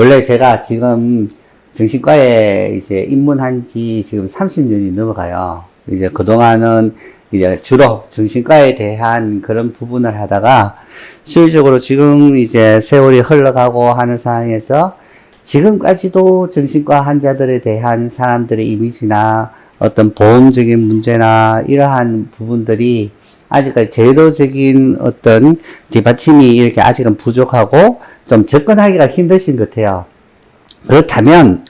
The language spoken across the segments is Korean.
원래 제가 지금 정신과에 이제 입문한 지 지금 30년이 넘어가요. 이제 그동안은 이제 주로 정신과에 대한 그런 부분을 하다가 실질적으로 지금 이제 세월이 흘러가고 하는 상황에서 지금까지도 정신과 환자들에 대한 사람들의 이미지나 어떤 보험적인 문제나 이러한 부분들이 아직까지 제도적인 어떤 뒷받침이 이렇게 아직은 부족하고 좀 접근하기가 힘드신 것 같아요. 그렇다면,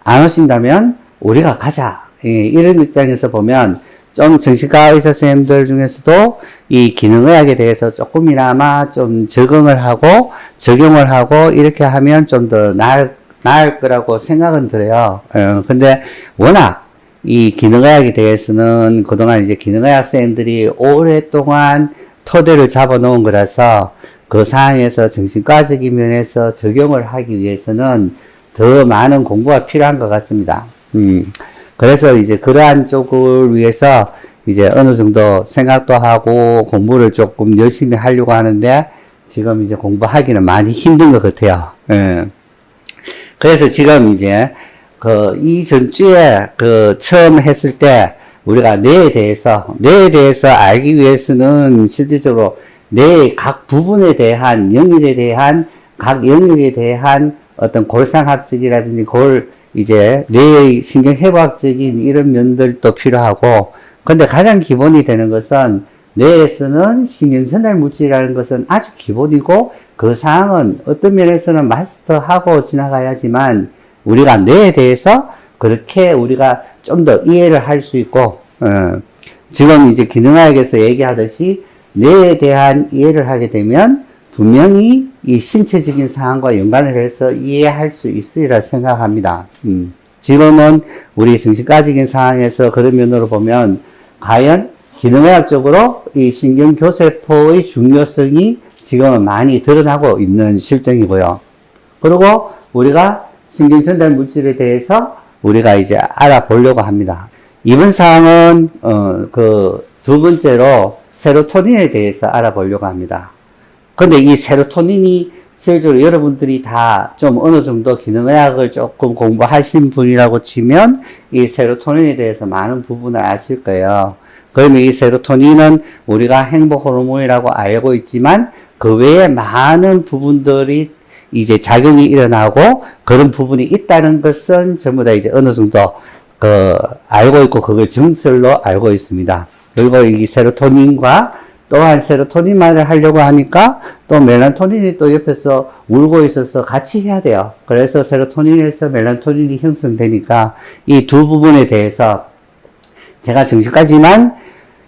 안 오신다면 우리가 가자. 이런 입장에서 보면 좀 정신과 의사 선생님들 중에서도 이 기능의학에 대해서 조금이나마 좀 적응을 하고 적용을 하고 이렇게 하면 좀 더 나을 거라고 생각은 들어요. 근데 워낙 이 기능의학에 대해서는 그동안 이제 기능의학 선생님들이 오랫동안 토대를 잡아 놓은 거라서 그 상황에서 정신과적인 면에서 적용을 하기 위해서는 더 많은 공부가 필요한 것 같습니다. 그래서 이제 그러한 쪽을 위해서 이제 어느 정도 생각도 하고 공부를 조금 열심히 하려고 하는데 지금 이제 공부하기는 많이 힘든 것 같아요. 그래서 지금 이제 이 전주에 처음 했을 때 우리가 뇌에 대해서 알기 위해서는 실질적으로 뇌의 각 부분에 대한 각 영역에 대한 어떤 골상학적이라든지 이제 뇌의 신경해부학적인 이런 면들도 필요하고, 근데 가장 기본이 되는 것은 뇌에서는 신경전달 물질이라는 것은 아주 기본이고 그 사항은 어떤 면에서는 마스터하고 지나가야지만 우리가 뇌에 대해서 그렇게 우리가 좀 더 이해를 할 수 있고, 지금 이제 기능학에서 얘기하듯이 뇌에 대한 이해를 하게 되면 분명히 이 신체적인 상황과 연관을 해서 이해할 수 있으리라 생각합니다. 지금은 우리 정신과적인 상황에서 그런 면으로 보면 과연 기능의학적으로 이 신경교세포의 중요성이 지금은 많이 드러나고 있는 실정이고요. 그리고 우리가 신경전달 물질에 대해서 우리가 이제 알아보려고 합니다. 이번 사항은 두 번째로 세로토닌에 대해서 알아보려고 합니다. 근데 이 세로토닌이 실제로 여러분들이 다 좀 어느 정도 기능의학을 조금 공부하신 분이라고 치면 이 세로토닌에 대해서 많은 부분을 아실 거예요. 그러면 이 세로토닌은 우리가 행복 호르몬이라고 알고 있지만 그 외에 많은 부분들이 이제 작용이 일어나고 그런 부분이 있다는 것은 전부 다 이제 어느 정도 알고 있고 그걸 증설로 알고 있습니다. 그리고 이 세로토닌과 또한 세로토닌만을 하려고 하니까 또 멜라토닌이 또 옆에서 울고 있어서 같이 해야 돼요. 그래서 세로토닌에서 멜라토닌이 형성되니까 이 두 부분에 대해서 제가 정신까지만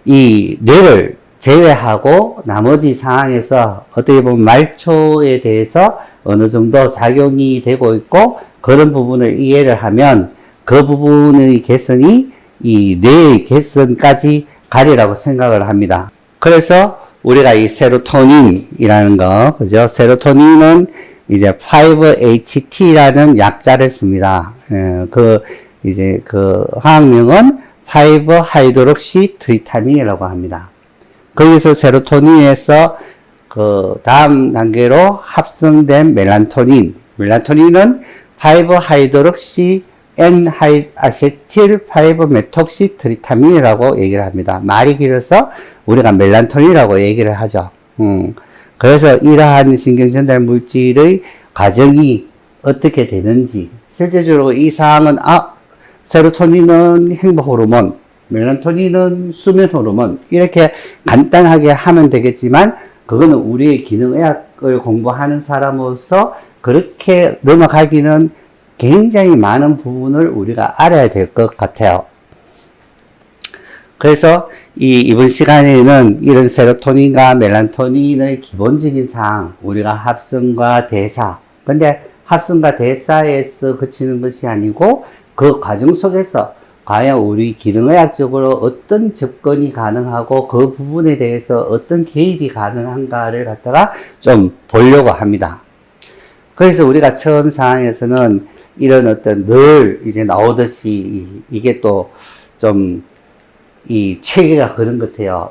이 뇌를 제외하고 나머지 상황에서 어떻게 보면 말초에 대해서 어느 정도 작용이 되고 있고 그런 부분을 이해를 하면 그 부분의 개선이 이 뇌의 개선까지 가리라고 생각을 합니다. 그래서 우리가 이 세로토닌이라는 거, 그죠? 세로토닌은 이제 5-HT라는 약자를 씁니다. 이제 화학명은 5-하이드록시 트리타민이라고 합니다. 거기서 세로토닌에서 다음 단계로 합성된 멜라토닌은 5-하이드록시 N-아세틸 5-메톡시 트리타민이라고 얘기를 합니다. 말이 길어서 우리가 멜라토닌이라고 얘기를 하죠. 그래서 이러한 신경전달 물질의 과정이 어떻게 되는지, 실제적으로 이 사항은, 세로토닌은 행복 호르몬, 멜라토닌은 수면 호르몬, 이렇게 간단하게 하면 되겠지만, 그거는 우리의 기능의학을 공부하는 사람으로서 그렇게 넘어가기는 굉장히 많은 부분을 우리가 알아야 될 것 같아요. 그래서 이번 시간에는 이런 세로토닌과 멜라토닌의 기본적인 사항, 우리가 합성과 대사, 근데 합성과 대사에서 그치는 것이 아니고 그 과정 속에서 과연 우리 기능의학적으로 어떤 접근이 가능하고 그 부분에 대해서 어떤 개입이 가능한가를 갖다가 좀 보려고 합니다. 그래서 우리가 처음 상황에서는 이런 어떤 늘 이제 나오듯이 이게 또 좀 이 체계가 그런 것 같아요.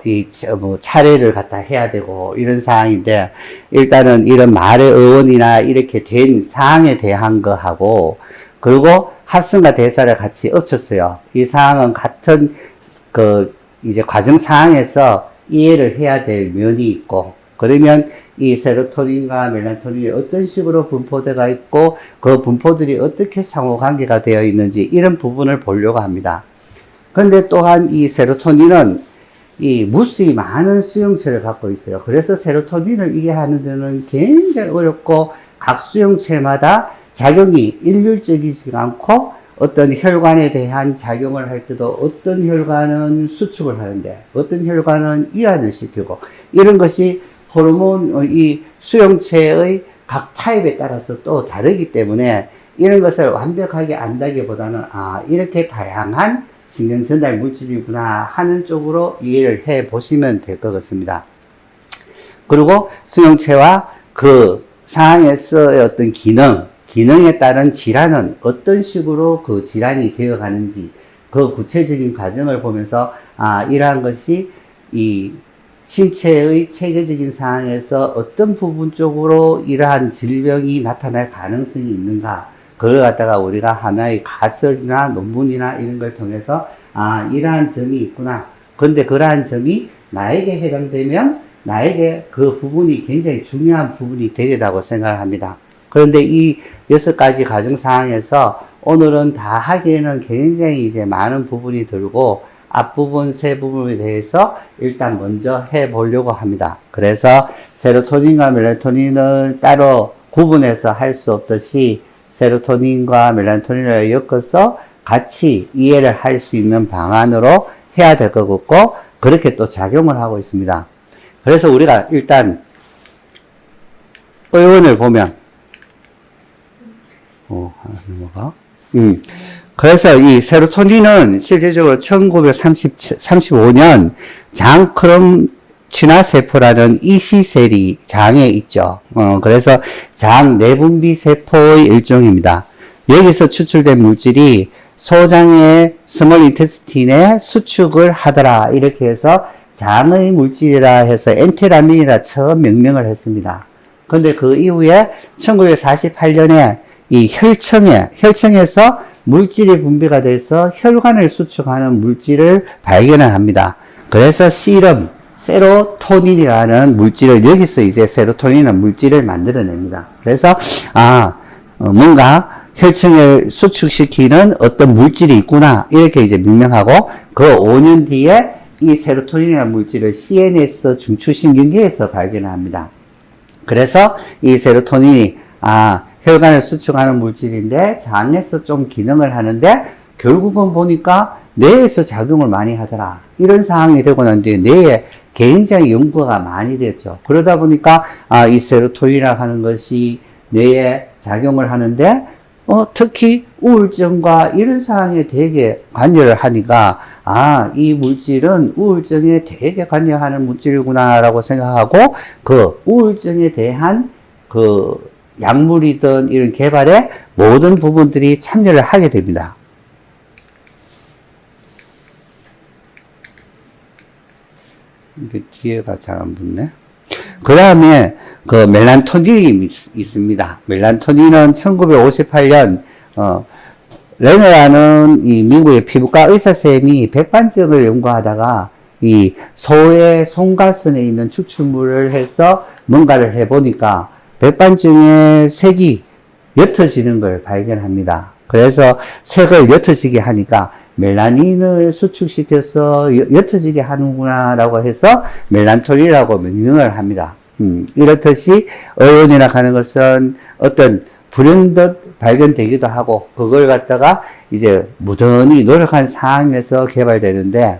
뭐 차례를 갖다 해야 되고 이런 상황인데, 일단은 이런 말의 어원이나 이렇게 된 상황에 대한 거하고, 그리고 합성과 대사를 같이 엎쳤어요. 이 상황은 같은 이제 과정 상황에서 이해를 해야 될 면이 있고, 그러면 이 세로토닌과 멜라토닌이 어떤 식으로 분포되어 있고, 그 분포들이 어떻게 상호관계가 되어 있는지 이런 부분을 보려고 합니다. 그런데 또한 이 세로토닌은 이 무수히 많은 수용체를 갖고 있어요. 그래서 세로토닌을 이해하는 데는 굉장히 어렵고, 각 수용체마다 작용이 일률적이지 않고, 어떤 혈관에 대한 작용을 할 때도 어떤 혈관은 수축을 하는데 어떤 혈관은 이완을 시키고, 이런 것이 호르몬 이 수용체의 각 타입에 따라서 또 다르기 때문에 이런 것을 완벽하게 안다기보다는 이렇게 다양한 신경 전달 물질이구나 하는 쪽으로 이해를 해 보시면 될 것 같습니다. 그리고 수용체와 그 상황에서의 어떤 기능에 따른 질환은 어떤 식으로 그 질환이 되어 가는지, 그 구체적인 과정을 보면서 이러한 것이 이 신체의 체계적인 상황에서 어떤 부분 쪽으로 이러한 질병이 나타날 가능성이 있는가, 그걸 갖다가 우리가 하나의 가설이나 논문이나 이런 걸 통해서 이러한 점이 있구나. 그런데 그러한 점이 나에게 해당되면 나에게 그 부분이 굉장히 중요한 부분이 되리라고 생각합니다. 그런데 이 6가지 가정 상황에서 오늘은 다 하기에는 굉장히 이제 많은 부분이 들고, 앞부분 세 부분에 대해서 일단 먼저 해 보려고 합니다. 그래서 세로토닌과 멜라토닌을 따로 구분해서 할 수 없듯이 세로토닌과 멜라토닌을 엮어서 같이 이해를 할 수 있는 방안으로 해야 될 것 같고, 그렇게 또 작용을 하고 있습니다. 그래서 우리가 일단 의원을 보면 그래서 이 세로토닌은 실제적으로 1935년 장 크롬 친화세포라는 이시셀이 장에 있죠. 그래서 장 내분비 세포의 일종입니다. 여기서 추출된 물질이 소장의 스몰 인테스틴에 수축을 하더라. 이렇게 해서 장의 물질이라 해서 엔테라민이라 처음 명명을 했습니다. 그런데 그 이후에 1948년에 이 혈청에서 물질이 분비가 돼서 혈관을 수축하는 물질을 발견을 합니다. 그래서 세로토닌이라는 물질을, 여기서 이제 세로토닌이라는 물질을 만들어냅니다. 그래서 뭔가 혈청을 수축시키는 어떤 물질이 있구나, 이렇게 이제 명명하고, 그 5년 뒤에 이 세로토닌이라는 물질을 CNS 중추신경계에서 발견합니다. 그래서 이 세로토닌이 혈관을 수축하는 물질인데 장에서 좀 기능을 하는데, 결국은 보니까 뇌에서 작용을 많이 하더라. 이런 상황이 되고 난 뒤에 뇌에 굉장히 연구가 많이 됐죠. 그러다 보니까 이 세로토닌이라고 하는 것이 뇌에 작용을 하는데 특히 우울증과 이런 상황에 되게 관여를 하니까 이 물질은 우울증에 되게 관여하는 물질이구나라고 생각하고, 그 우울증에 대한 그 약물이든 이런 개발에 모든 부분들이 참여를 하게 됩니다. 이게 뒤에가 잘 안 붙네. 그 다음에 그 멜라토닌이 있습니다. 멜라토닌은 1958년 레너라는 이 미국의 피부과 의사쌤이 백반증을 연구하다가 이 소의 송가선에 있는 추출물을 해서 뭔가를 해보니까 백반증의 색이 옅어지는 걸 발견합니다. 그래서 색을 옅어지게 하니까 멜라닌을 수축시켜서 옅어지게 하는구나라고 해서 멜라토닌이라고 명명을 합니다. 이렇듯이 의원이라고 하는 것은 어떤 불현듯 발견되기도 하고, 그걸 갖다가 이제 무던히 노력한 상황에서 개발되는데,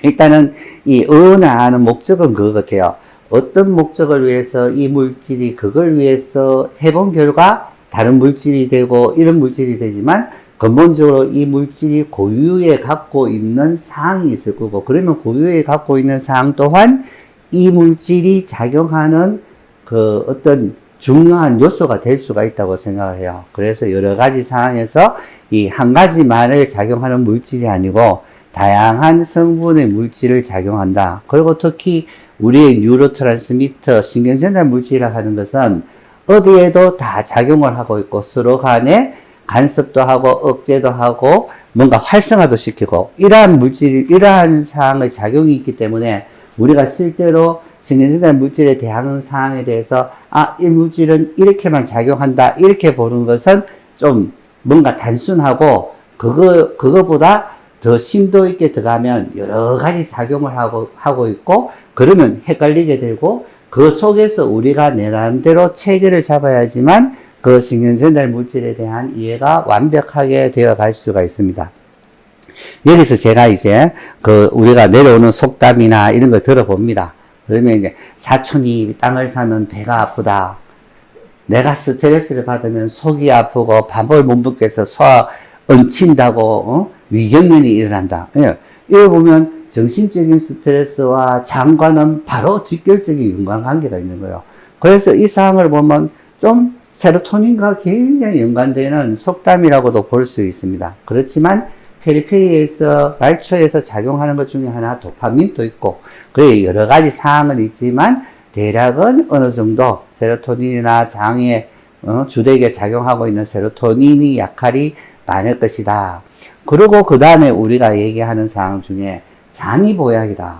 일단은 이 의원화하는 목적은 그거 같아요. 어떤 목적을 위해서 이 물질이 그걸 위해서 해본 결과 다른 물질이 되고 이런 물질이 되지만, 근본적으로 이 물질이 고유에 갖고 있는 사항이 있을 거고, 그러면 고유에 갖고 있는 사항 또한 이 물질이 작용하는 그 어떤 중요한 요소가 될 수가 있다고 생각을 해요. 그래서 여러 가지 상황에서 이 한 가지만을 작용하는 물질이 아니고 다양한 성분의 물질을 작용한다. 그리고 특히 우리의 뉴로트랜스미터, 신경전달 물질이라 하는 것은 어디에도 다 작용을 하고 있고 서로 간에 간섭도 하고 억제도 하고 뭔가 활성화도 시키고 이러한 물질, 이러한 사항의 작용이 있기 때문에 우리가 실제로 신경전달 물질에 대한 사항에 대해서 이 물질은 이렇게만 작용한다 이렇게 보는 것은 좀 뭔가 단순하고 그거보다 더 심도 있게 들어가면 여러 가지 작용을 하고 있고 그러면 헷갈리게 되고 그 속에서 우리가 내 나름대로 체계를 잡아야지만 그 신경전달 물질에 대한 이해가 완벽하게 되어 갈 수가 있습니다. 여기서 제가 이제 우리가 내려오는 속담이나 이런 걸 들어봅니다. 그러면 이제 사촌이 땅을 사면 배가 아프다. 내가 스트레스를 받으면 속이 아프고 밥을 못 먹겠어 소화 얹힌다고 위경련이 일어난다. 예. 이걸 보면 정신적인 스트레스와 장과는 바로 직결적인 연관관계가 있는 거예요. 그래서 이 사항을 보면 좀 세로토닌과 굉장히 연관되는 속담이라고도 볼 수 있습니다. 그렇지만 페리페리에서 말초에서 작용하는 것 중에 하나 도파민도 있고 그래 여러 가지 사항은 있지만 대략은 어느 정도 세로토닌이나 장에 주되게 작용하고 있는 세로토닌이 역할이 많을 것이다. 그리고 그 다음에 우리가 얘기하는 사항 중에 잠이 보약이다.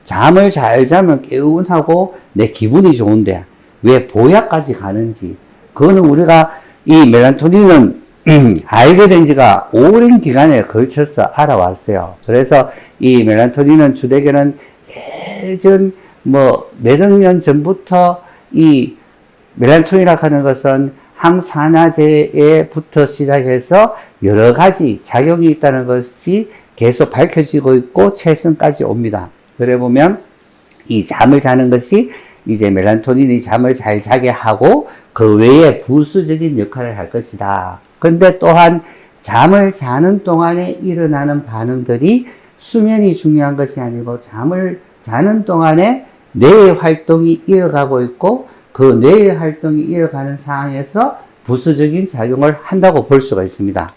잠을 잘 자면 개운하고 내 기분이 좋은데 왜 보약까지 가는지 그거는 우리가 이 멜라토닌은 알게 된 지가 오랜 기간에 걸쳐서 알아왔어요. 그래서 이 멜라토닌은 주되게는 예전 몇억 년 전부터 이 멜라토닌이라고 하는 것은 항산화제에부터 시작해서 여러 가지 작용이 있다는 것이 계속 밝혀지고 있고 최선까지 옵니다. 그래 보면 이 잠을 자는 것이 이제 멜라토닌이 잠을 잘 자게 하고 그 외에 부수적인 역할을 할 것이다. 근데 또한 잠을 자는 동안에 일어나는 반응들이 수면이 중요한 것이 아니고 잠을 자는 동안에 뇌의 활동이 이어가고 있고 그 뇌의 활동이 이어가는 상황에서 부수적인 작용을 한다고 볼 수가 있습니다.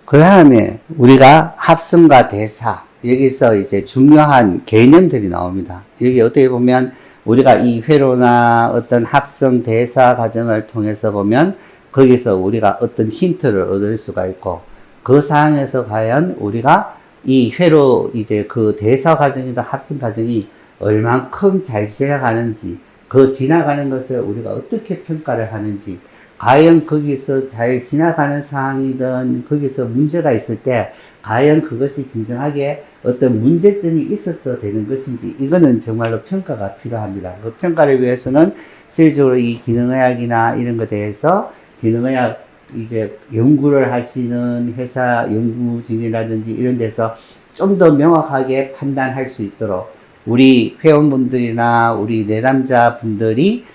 그 다음에 우리가 합성과 대사, 여기서 이제 중요한 개념들이 나옵니다. 여기 어떻게 보면 우리가 이 회로나 어떤 합성 대사 과정을 통해서 보면 거기서 우리가 어떤 힌트를 얻을 수가 있고 그 상황에서 과연 우리가 이 회로 이제 그 대사 과정이나 합성 과정이 얼만큼 잘 지나가는지 그 지나가는 것을 우리가 어떻게 평가를 하는지 과연 거기서 잘 지나가는 상황이든 거기서 문제가 있을 때 과연 그것이 진정하게 어떤 문제점이 있어서 되는 것인지 이거는 정말로 평가가 필요합니다. 그 평가를 위해서는 실질적으로 이 기능의학이나 이런 것에 대해서 기능의학 이제 연구를 하시는 회사 연구진이라든지 이런 데서 좀 더 명확하게 판단할 수 있도록 우리 회원분들이나 우리 내담자분들이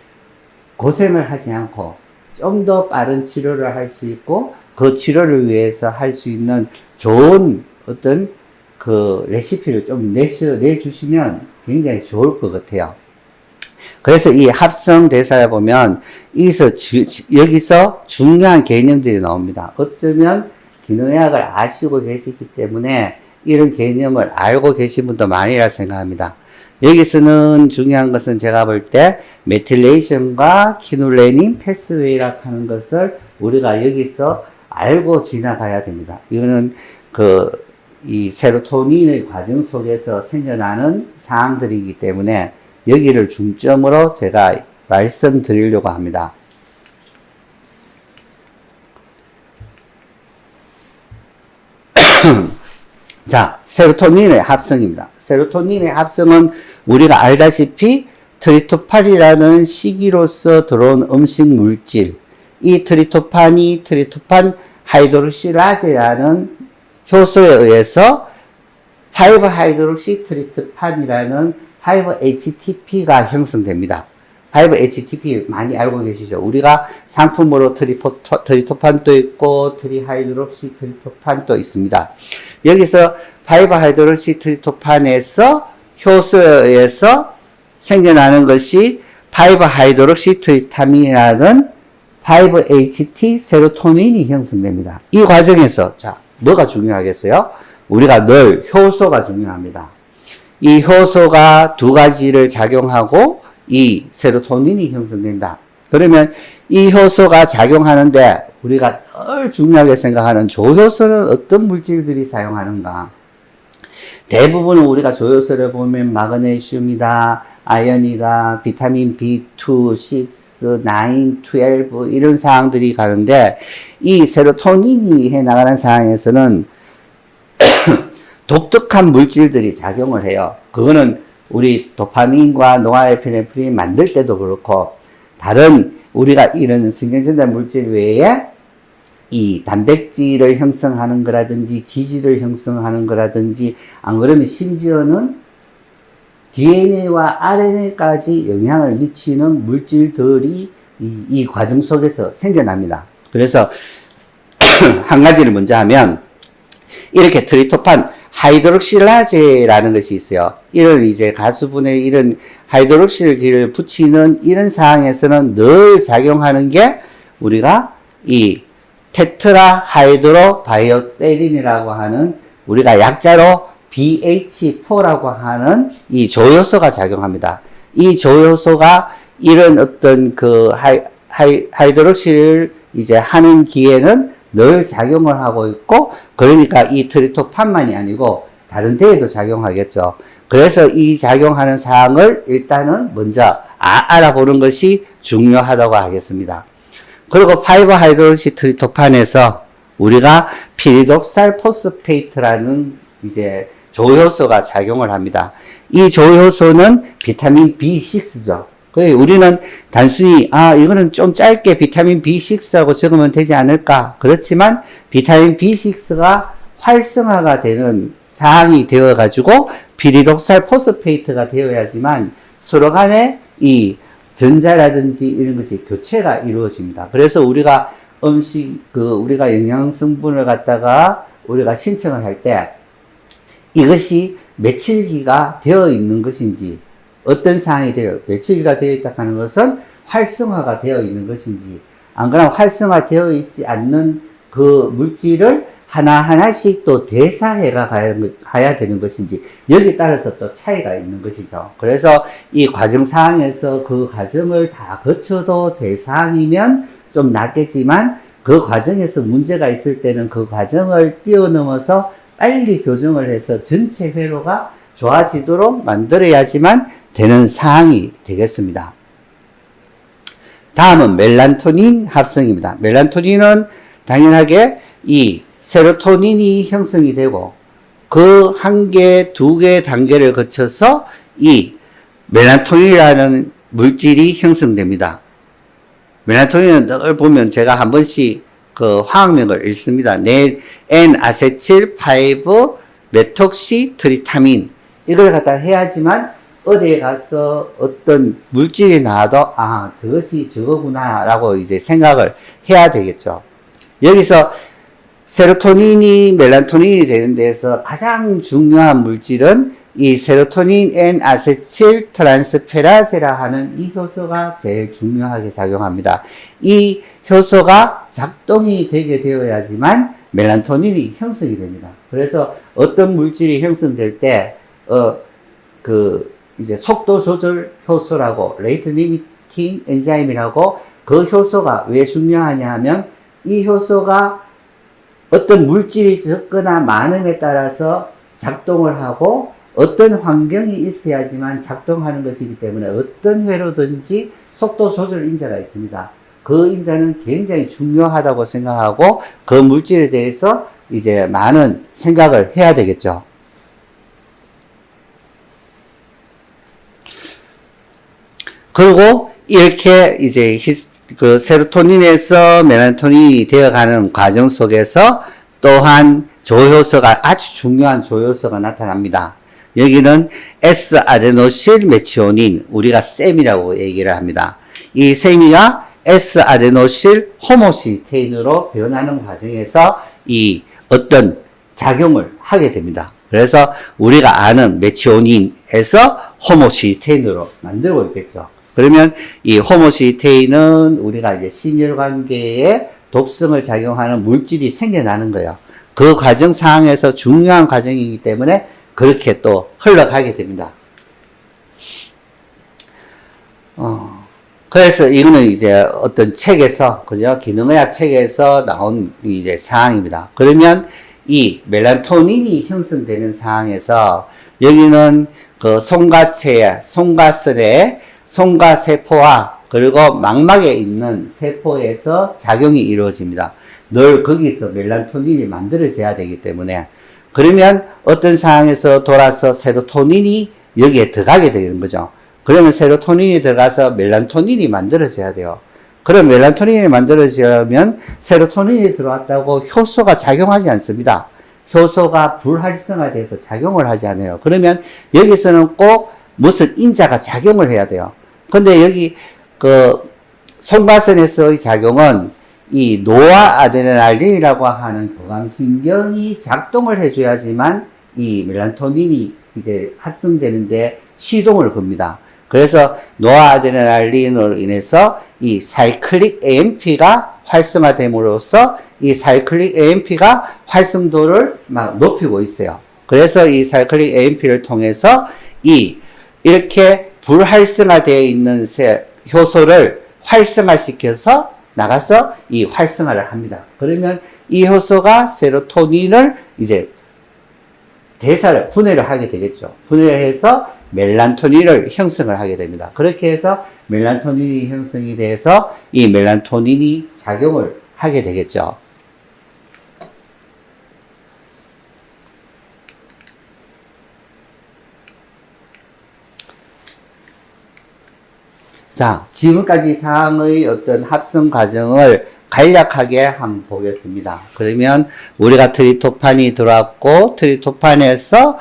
고생을 하지 않고 좀 더 빠른 치료를 할 수 있고 그 치료를 위해서 할 수 있는 좋은 어떤 그 레시피를 좀 내주시면 굉장히 좋을 것 같아요. 그래서 이 합성 대사에 보면 여기서 중요한 개념들이 나옵니다. 어쩌면 기능의학을 아시고 계시기 때문에 이런 개념을 알고 계신 분도 많이라 생각합니다. 여기서는 중요한 것은 제가 볼 때 메틸레이션과 키눌레닌 패스웨이라고 하는 것을 우리가 여기서 알고 지나가야 됩니다. 이거는 이 세로토닌의 과정 속에서 생겨나는 사항들이기 때문에 여기를 중점으로 제가 말씀드리려고 합니다. 자, 세로토닌의 합성입니다. 세로토닌의 합성은 우리가 알다시피 트리토판이라는 식이로서 들어온 음식 물질, 이 트리토판이 트리토판 하이드록시라제라는 효소에 의해서 5하이드록시트리토판이라는 5-HTP가 형성됩니다. 5-HTP 많이 알고 계시죠? 우리가 상품으로 트리토판도 있고 트리하이드록시트리토판도 있습니다. 여기서 5하이드록시트리토판에서 효소에 의해서 생겨나는 것이 5하이드록시트리타민이라는 5-HT 세로토닌이 형성됩니다. 이 과정에서 자, 뭐가 중요하겠어요? 우리가 늘 효소가 중요합니다. 이 효소가 두 가지를 작용하고 이 세로토닌이 형성된다. 그러면 이 효소가 작용하는데 우리가 늘 중요하게 생각하는 조효소는 어떤 물질들이 사용하는가? 대부분 우리가 조효소를 보면 마그네슘이다, 아연이다, 비타민 B2, 6, 9, 12 이런 사항들이 가는데 이 세로토닌이 해나가는 상황에서는 독특한 물질들이 작용을 해요. 그거는 우리 도파민과 노아에피네프린 만들 때도 그렇고 다른 우리가 이런 신경전달 물질 외에 이 단백질을 형성하는 거라든지 지질을 형성하는 거라든지 안 그러면 심지어는 DNA와 RNA까지 영향을 미치는 물질들이 이 과정 속에서 생겨납니다. 그래서 한 가지를 먼저 하면 이렇게 트리토판 하이드록실라제라는 것이 있어요. 이런 이제 가수분에 이런 하이드록실을 붙이는 이런 상황에서는 늘 작용하는 게 우리가 이 테트라 하이드로 바이오테린이라고 하는 우리가 약자로 BH4라고 하는 이 조효소가 작용합니다. 이 조효소가 이런 어떤 그 하이드록실을 이제 하는 기에는 늘 작용을 하고 있고, 그러니까 이 트리토판만이 아니고 다른 데에도 작용하겠죠. 그래서 이 작용하는 사항을 일단은 먼저 알아보는 것이 중요하다고 하겠습니다. 그리고 5-하이드록시 트리토판에서 우리가 피리독살 포스페이트라는 이제 조효소가 작용을 합니다. 이 조효소는 비타민 B6죠. 우리는 단순히 이거는 좀 짧게 비타민 B6라고 적으면 되지 않을까. 그렇지만 비타민 B6가 활성화가 되는 사항이 되어 가지고 피리독살 포스페이트가 되어야지만 서로 간에 이 전자라든지 이런 것이 교체가 이루어집니다. 그래서 우리가 우리가 영양 성분을 갖다가 우리가 신청을 할 때 이것이 며칠기가 되어 있는 것인지, 어떤 사항이 며칠기가 되어 있다 하는 것은 활성화가 되어 있는 것인지, 안 그러면 활성화되어 있지 않는 그 물질을 하나하나씩 또 대사해가 가야 되는 것인지, 여기에 따라서 또 차이가 있는 것이죠. 그래서 이 과정 사항에서 그 과정을 다 거쳐도 될 사항이면 좀 낫겠지만, 그 과정에서 문제가 있을 때는 그 과정을 뛰어넘어서 빨리 교정을 해서 전체 회로가 좋아지도록 만들어야지만 되는 사항이 되겠습니다. 다음은 멜라토닌 합성입니다. 멜라토닌은 당연하게 이 세로토닌이 형성이 되고 그 한 개, 두 개 단계를 거쳐서 이 멜라토닌이라는 물질이 형성됩니다. 멜라토닌은 늘 보면 제가 한 번씩 그 화학명을 읽습니다. N-아세틸 5 메톡시 트리타민. 이걸 갖다 해야지만 어디에 가서 어떤 물질이 나와도 저것이 저거구나 라고 이제 생각을 해야 되겠죠. 여기서 세로토닌이 멜라토닌이 되는 데서 가장 중요한 물질은 이 세로토닌 N-아세틸 트란스페라제라 하는 이 효소가 제일 중요하게 작용합니다. 이 효소가 작동이 되게 되어야지만 멜라토닌이 형성이 됩니다. 그래서 어떤 물질이 형성될 때, 이제 속도 조절 효소라고, 레이트 리미팅 엔자임이라고, 그 효소가 왜 중요하냐 하면, 이 효소가 어떤 물질이 적거나 많음에 따라서 작동을 하고, 어떤 환경이 있어야지만 작동하는 것이기 때문에 어떤 회로든지 속도 조절 인자가 있습니다. 그 인자는 굉장히 중요하다고 생각하고 그 물질에 대해서 이제 많은 생각을 해야 되겠죠. 그리고 이렇게 이제 그 세로토닌에서 멜라토닌이 되어가는 과정 속에서 또한 조효소가, 아주 중요한 조효소가 나타납니다. 여기는 S-아데노실 메치오닌, 우리가 셈이라고 얘기를 합니다. 이 셈이가 S-아데노실 호모시테인으로 변하는 과정에서 이 어떤 작용을 하게 됩니다. 그래서 우리가 아는 메치오닌에서 호모시테인으로 만들고 있겠죠. 그러면 이 호모시테인은 우리가 이제 신혈관계에 독성을 작용하는 물질이 생겨나는 거예요. 그 과정 상황에서 중요한 과정이기 때문에 그렇게 또 흘러가게 됩니다. 그래서 이거는 이제 어떤 책에서, 그죠? 기능의학 책에서 나온 이제 사항입니다. 그러면 이 멜라토닌이 형성되는 상황에서 여기는 그 송가체에, 송가슬에, 송가세포와 그리고 망막에 있는 세포에서 작용이 이루어집니다. 늘 거기서 멜라토닌이 만들어져야 되기 때문에 그러면 어떤 상황에서 돌아서 세로토닌이 여기에 들어가게 되는 거죠. 그러면 세로토닌이 들어가서 멜라토닌이 만들어져야 돼요. 그럼 멜라토닌이 만들어지려면 세로토닌이 들어왔다고 효소가 작용하지 않습니다. 효소가 불활성화돼서 작용을 하지 않아요. 그러면 여기서는 꼭 무슨 인자가 작용을 해야 돼요. 근데 여기 그 송가선에서의 작용은 이 노아아드레날린이라고 하는 교감신경이 작동을 해줘야지만 이 멜라토닌이 이제 합성되는데 시동을 겁니다. 그래서 노아아드레날린으로 인해서 이 사이클릭 AMP가 활성화됨으로써 이 사이클릭 AMP가 활성도를 막 높이고 있어요. 그래서 이 사이클릭 AMP를 통해서 이렇게 불활성화되어 있는 효소를 활성화시켜서 나가서 이 활성화를 합니다. 그러면 이 효소가 세로토닌을 이제 분해를 하게 되겠죠. 분해를 해서 멜라토닌을 형성을 하게 됩니다. 그렇게 해서 멜라토닌이 형성이 돼서 이 멜라토닌이 작용을 하게 되겠죠. 자, 지금까지 사항의 어떤 합성 과정을 간략하게 한번 보겠습니다. 그러면 우리가 트리토판이 들어왔고 트리토판에서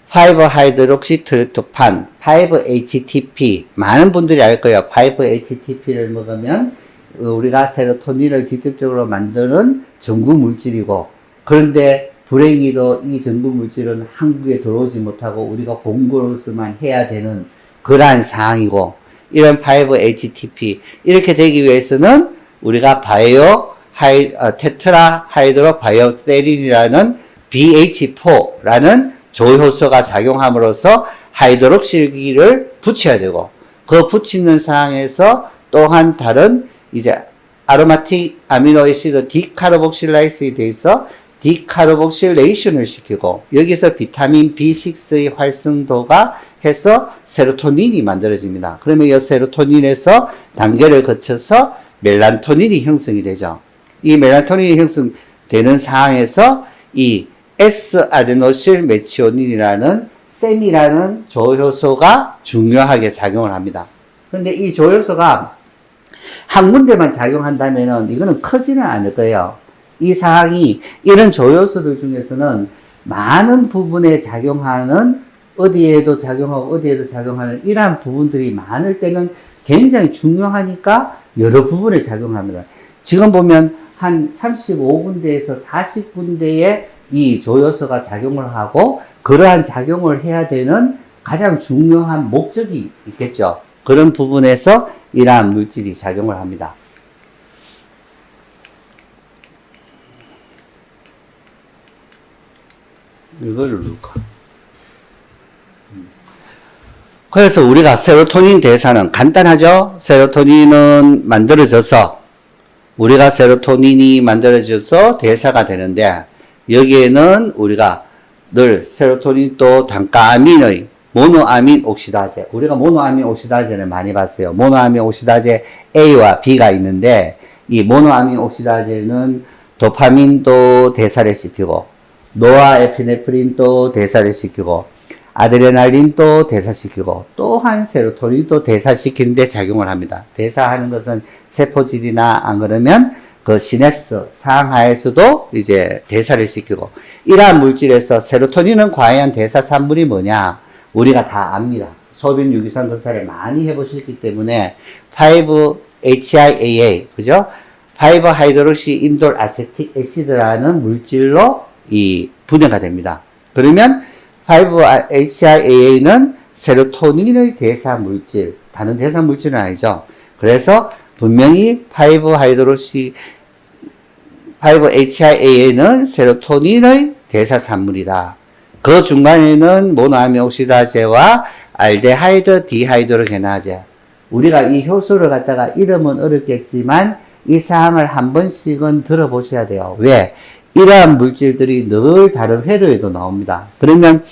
5하이드록시 트리토판, 5-HTP. 많은 분들이 알 거예요. 5-HTP를 먹으면 우리가 세로토닌을 직접적으로 만드는 전구 물질이고, 그런데 불행히도 이 전구 물질은 한국에 들어오지 못하고 우리가 공급으로서만 해야 되는 그러한 상황이고, 이런 5-HTP. 이렇게 되기 위해서는 우리가 테트라 하이드로 바이오테린이라는 BH4라는 조효소가 작용함으로써 하이드록실기를 붙여야 되고, 그 붙이는 상황에서 또한 다른 이제 아로마틱 아미노에시드 디카르복실라이스에 대해서 디카르복실레이션을 시키고, 여기서 비타민 B6의 활성도가 해서 세로토닌이 만들어집니다. 그러면 이 세로토닌에서 단계를 거쳐서 멜라토닌이 형성이 되죠. 이 멜라토닌이 형성되는 상황에서 이 S아데노실 메치오닌이라는 셈이라는 조효소가 중요하게 작용을 합니다. 그런데 이 조효소가 한 군데만 작용한다면은 이거는 크지는 않을 거예요. 이 사항이 이런 조효소들 중에서는 많은 부분에 작용하는, 어디에도 작용하고 어디에도 작용하는 이러한 부분들이 많을 때는 굉장히 중요하니까 여러 부분에 작용합니다. 지금 보면 한 35군데에서 40군데에 이 조효소가 작용을 하고, 그러한 작용을 해야 되는 가장 중요한 목적이 있겠죠. 그런 부분에서 이러한 물질이 작용을 합니다. 이거를 누를까? 그래서 우리가 세로토닌 대사는 간단하죠? 세로토닌은 우리가 세로토닌이 만들어져서 대사가 되는데, 여기에는 우리가 늘 세로토닌 또 단가아민의 모노아민 옥시다제, 우리가 모노아민 옥시다제를 많이 봤어요. 모노아민 옥시다제 A와 B가 있는데, 이 모노아민 옥시다제는 도파민도 대사를 시키고, 노아에피네프린도 대사를 시키고, 아드레날린도 대사시키고, 또한 세로토닌도 대사시키는데 작용을 합니다. 대사하는 것은 세포질이나 안 그러면 그 시냅스 상하에서도 이제 대사를 시키고, 이러한 물질에서 세로토닌은 과연 대사 산물이 뭐냐? 우리가 다 압니다. 소변 유기산 검사를 많이 해보셨기 때문에 5-HIAA, 그죠? 5하이드록시 인돌 아세틱 애시드라는 물질로 이 분해가 됩니다. 그러면 5-HIAA는 세로토닌의 대사 물질, 다른 대사 물질은 아니죠. 그래서 분명히 5-HIAA는 세로토닌의 대사 산물이다. 그 중간에는 모노아민 옥시다제와 알데하이드 디하이드로게나제. 우리가 이 효소를 갖다가 이름은 어렵겠지만 이 사항을 한 번씩은 들어보셔야 돼요. 왜? 이러한 물질들이 늘 다른 회로에도 나옵니다. 그러면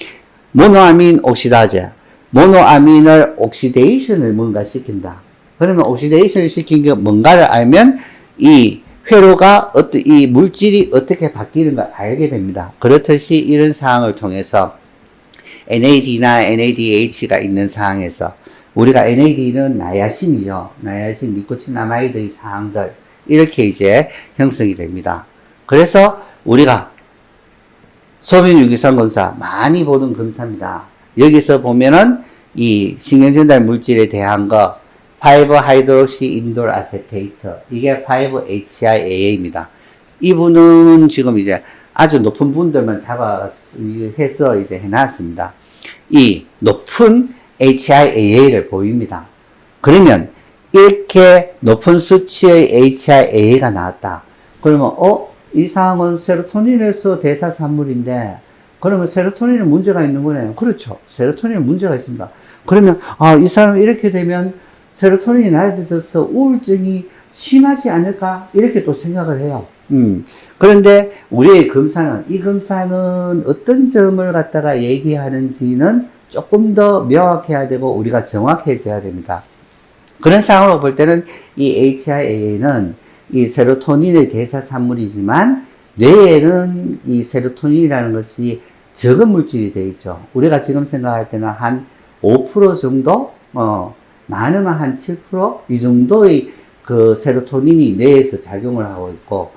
모노아민 옥시다제, 모노아민을 옥시데이션을 뭔가 시킨다. 그러면 옥시데이션을 시킨 게 뭔가를 알면 이 회로가 이 물질이 어떻게 바뀌는 걸 알게 됩니다. 그렇듯이 이런 사항을 통해서 NAD나 NADH가 있는 상황에서 우리가 NAD는 나야신이죠. 나야신, 니코틴아마이드의 사항들 이렇게 이제 형성이 됩니다. 그래서 우리가 소변 유기산 검사 많이 보는 검사입니다. 여기서 보면은 이 신경전달 물질에 대한 거 5-하이드록시인돌 아세테이트, 이게 5-HIAA입니다. 이분은 지금 이제 아주 높은 분들만 해서 이제 해놨습니다. 이 높은 HIAA를 보입니다. 그러면 이렇게 높은 수치의 HIAA가 나왔다. 그러면 이 사항은 세로토닌에서 대사 산물인데 그러면 세로토닌에 문제가 있는 거네요. 그렇죠. 세로토닌에 문제가 있습니다. 그러면 이 사람은 이렇게 되면 세로토닌이 낮아져서 우울증이 심하지 않을까? 이렇게 또 생각을 해요. 그런데 우리의 검사는, 이 검사는 어떤 점을 갖다가 얘기하는지는 조금 더 명확해야 되고 우리가 정확해져야 됩니다. 그런 상황으로 볼 때는 이 HIAA는 이 세로토닌의 대사 산물이지만 뇌에는 이 세로토닌이라는 것이 적은 물질이 되어 있죠. 우리가 지금 생각할 때는 한 5% 정도, 많으면 한 7%이 정도의 그 세로토닌이 뇌에서 작용을 하고 있고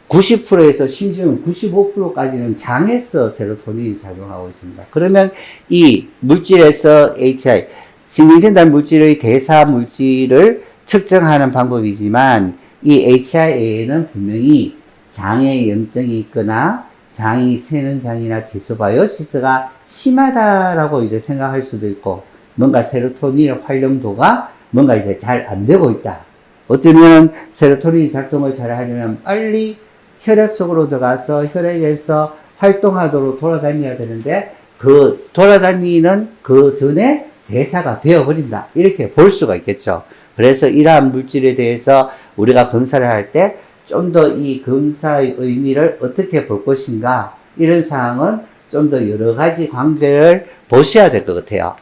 90%에서 심지어는 95%까지는 장에서 세로토닌이 작용하고 있습니다. 그러면 이 물질에서 신경전달 물질의 대사 물질을 측정하는 방법이지만 이 HIAA는 분명히 장에 염증이 있거나 장이 새는 장이나 디스바이오시스가 심하다라고 이제 생각할 수도 있고 뭔가 세로토닌의 활용도가 뭔가 이제 잘 안 되고 있다. 어쩌면 세로토닌이 작동을 잘 하려면 빨리 혈액 속으로 들어가서 혈액에서 활동하도록 돌아다녀야 되는데 그 돌아다니는 그 전에 대사가 되어버린다. 이렇게 볼 수가 있겠죠. 그래서 이러한 물질에 대해서 우리가 검사를 할 때 좀 더 이 검사의 의미를 어떻게 볼 것인가 이런 사항은 좀 더 여러 가지 관계를 보셔야 될 것 같아요.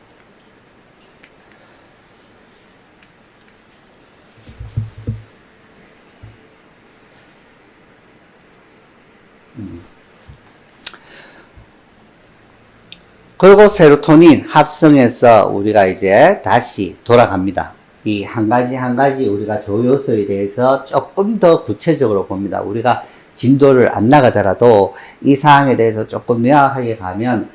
그리고 세로토닌 합성해서 우리가 이제 다시 돌아갑니다. 이 한 가지 한 가지 우리가 조효소에 대해서 조금 더 구체적으로 봅니다. 우리가 진도를 안 나가더라도 이 사항에 대해서 조금 명확하게 가면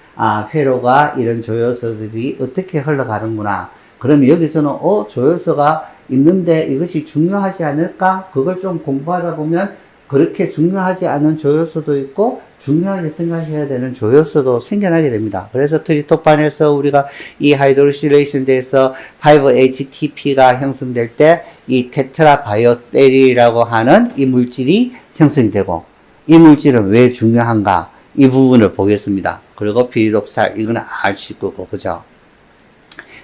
회로가 이런 조효소들이 어떻게 흘러가는구나. 그러면 여기서는 조효소가 있는데 이것이 중요하지 않을까? 그걸 좀 공부하다 보면 그렇게 중요하지 않은 조효소도 있고 중요하게 생각해야 되는 조효소도 생겨나게 됩니다. 그래서 트리토판에서 우리가 이 하이드로실레이션 돼서 5-HTP가 형성될 때 이 테트라바이오테리라고 하는 이 물질이 형성이 되고 이 물질은 왜 중요한가? 이 부분을 보겠습니다. 그리고 피리독살 이거는 알 수 있고 그죠?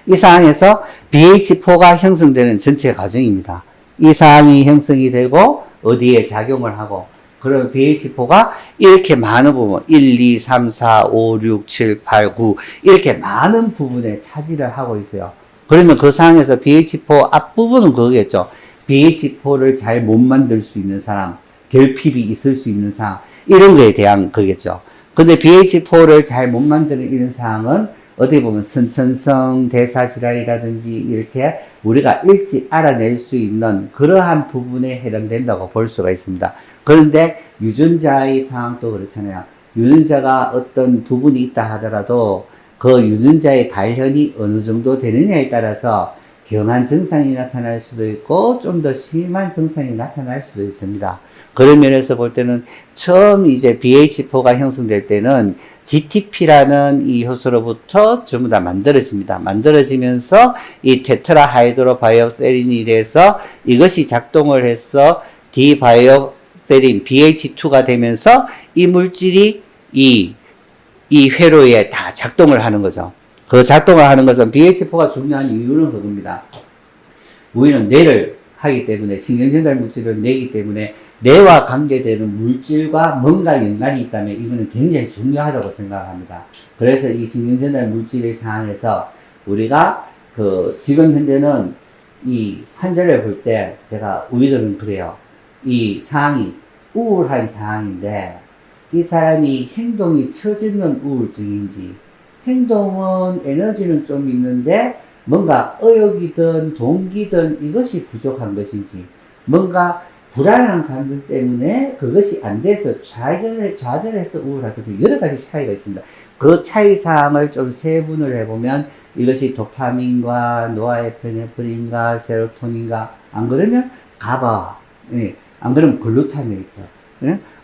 이 상황에서 BH4가 형성되는 전체 과정입니다. 이 사항이 형성이 되고 어디에 작용을 하고 그럼 BH4가 이렇게 많은 부분 1, 2, 3, 4, 5, 6, 7, 8, 9 이렇게 많은 부분에 차지를 하고 있어요. 그러면 그 상황에서 BH4 앞부분은 그거겠죠. BH4를 잘 못 만들 수 있는 사람, 결핍이 있을 수 있는 상황 이런 거에 대한 거겠죠. 근데 BH4를 잘 못 만드는 이런 상황은 어디 보면 선천성 대사질환이라든지 이렇게 우리가 일찍 알아낼 수 있는 그러한 부분에 해당된다고 볼 수가 있습니다. 그런데 유전자의 상황도 그렇잖아요. 유전자가 어떤 부분이 있다 하더라도 그 유전자의 발현이 어느 정도 되느냐에 따라서 경한 증상이 나타날 수도 있고 좀 더 심한 증상이 나타날 수도 있습니다. 그런 면에서 볼 때는 처음 이제 BH4가 형성될 때는 GTP라는 이 효소로부터 전부 다 만들어집니다. 만들어지면서 이 테트라하이드로바이오세린이 돼서 이것이 작동을 해서 디바이오세린 BH2가 되면서 이 물질이 이 회로에 다 작동을 하는 거죠. 그 작동을 하는 것은 BH4가 중요한 이유는 그겁니다. 우리는 뇌를 하기 때문에 신경전달 물질을 내기 때문에 뇌와 관계되는 물질과 뭔가 연관이 있다면 이거는 굉장히 중요하다고 생각합니다. 그래서 이 신경전달 물질의 상황에서 우리가 지금 현재는 이 환자를 볼 때 제가 우리들은 그래요. 이 상황이 우울한 상황인데 이 사람이 행동이 처지는 우울증인지 행동은 에너지는 좀 있는데 뭔가 의욕이든 동기든 이것이 부족한 것인지 뭔가 불안한 감정 때문에 그것이 안 돼서 좌절해서 우울할 것이 여러 가지 차이가 있습니다. 그 차이 사항을 좀 세분을 해보면 이것이 도파민과 노아에피네프린과 세로토닌과 안 그러면 가바, 안 그러면 글루타메이트,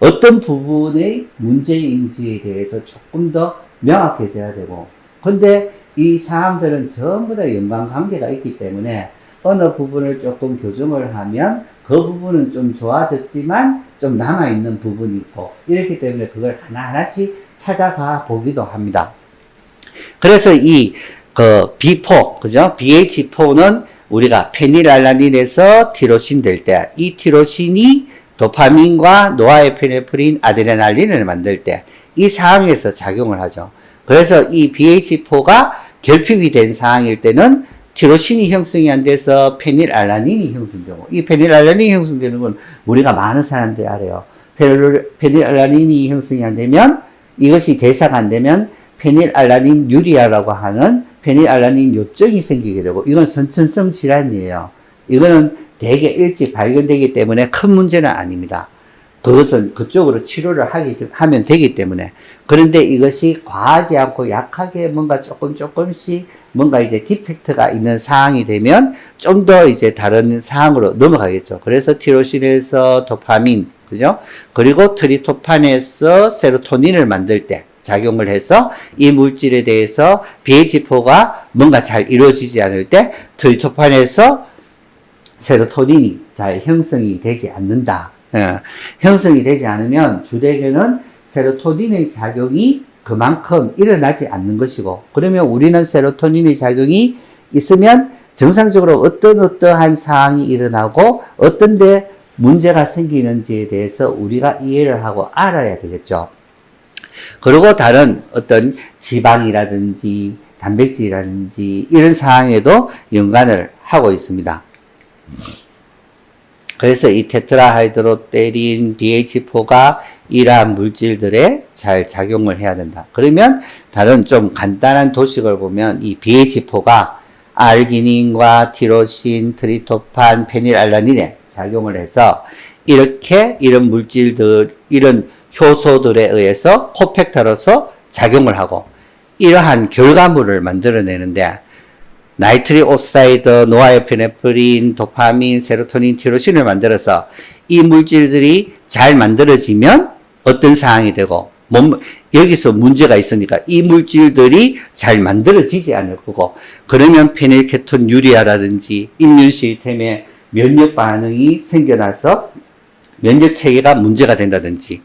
어떤 부분의 문제인지에 대해서 조금 더 명확해져야 되고, 근데 이 사항들은 전부 다 연관관계가 있기 때문에 어느 부분을 조금 교정을 하면 그 부분은 좀 좋아졌지만 좀 남아있는 부분이 있고 이렇기 때문에 그걸 하나하나씩 찾아가 보기도 합니다. 그래서 B4, 그죠? BH4는 우리가 페닐알라닌에서 티로신 될 때 이 티로신이 도파민과 노아에피네프린, 아드레날린을 만들 때 이 상황에서 작용을 하죠. 그래서 이 BH4가 결핍이 된 상황일 때는 티로신이 형성이 안 돼서 페닐알라닌이 형성되고, 이 페닐알라닌이 형성되는 건 우리가 많은 사람들이 알아요. 페닐알라닌이 형성이 안 되면, 이것이 대사가 안 되면 페닐알라닌 유리아라고 하는 페닐알라닌 요증이 생기게 되고, 이건 선천성 질환이에요. 이거는 되게 일찍 발견되기 때문에 큰 문제는 아닙니다. 그것은 그쪽으로 치료를 하면 되기 때문에. 그런데 이것이 과하지 않고 약하게 뭔가 조금씩 뭔가 이제 디펙트가 있는 상황이 되면 좀 더 이제 다른 상황으로 넘어가겠죠. 그래서 티로신에서 도파민, 그죠? 그리고 트리토판에서 세로토닌을 만들 때 작용을 해서 이 물질에 대해서 BH4가 뭔가 잘 이루어지지 않을 때 트리토판에서 세로토닌이 잘 형성이 되지 않는다. 형성이 되지 않으면 주되게는 세로토닌의 작용이 그만큼 일어나지 않는 것이고, 그러면 우리는 세로토닌의 작용이 있으면 정상적으로 어떠한 상황이 일어나고 어떤 데 문제가 생기는지에 대해서 우리가 이해를 하고 알아야 되겠죠. 그리고 다른 어떤 지방이라든지 단백질이라든지 이런 상황에도 연관을 하고 있습니다. 그래서 이 테트라하이드로테린, BH4가 이러한 물질들에 잘 작용을 해야 된다. 그러면 다른 좀 간단한 도식을 보면 이 BH4가 알기닌과 티로신, 트리토판, 페닐알라닌에 작용을 해서 이런 물질들, 이런 효소들에 의해서 코팩터로서 작용을 하고 이러한 결과물을 만들어내는데, 나이트릭 옥사이드, 노아에피네프린, 도파민, 세로토닌, 티로신을 만들어서 이 물질들이 잘 만들어지면 어떤 상황이 되고, 여기서 문제가 있으니까 이 물질들이 잘 만들어지지 않을 거고, 그러면 페닐케톤 유리아라든지 임뮨 시스템에 면역 반응이 생겨나서 면역 체계가 문제가 된다든지,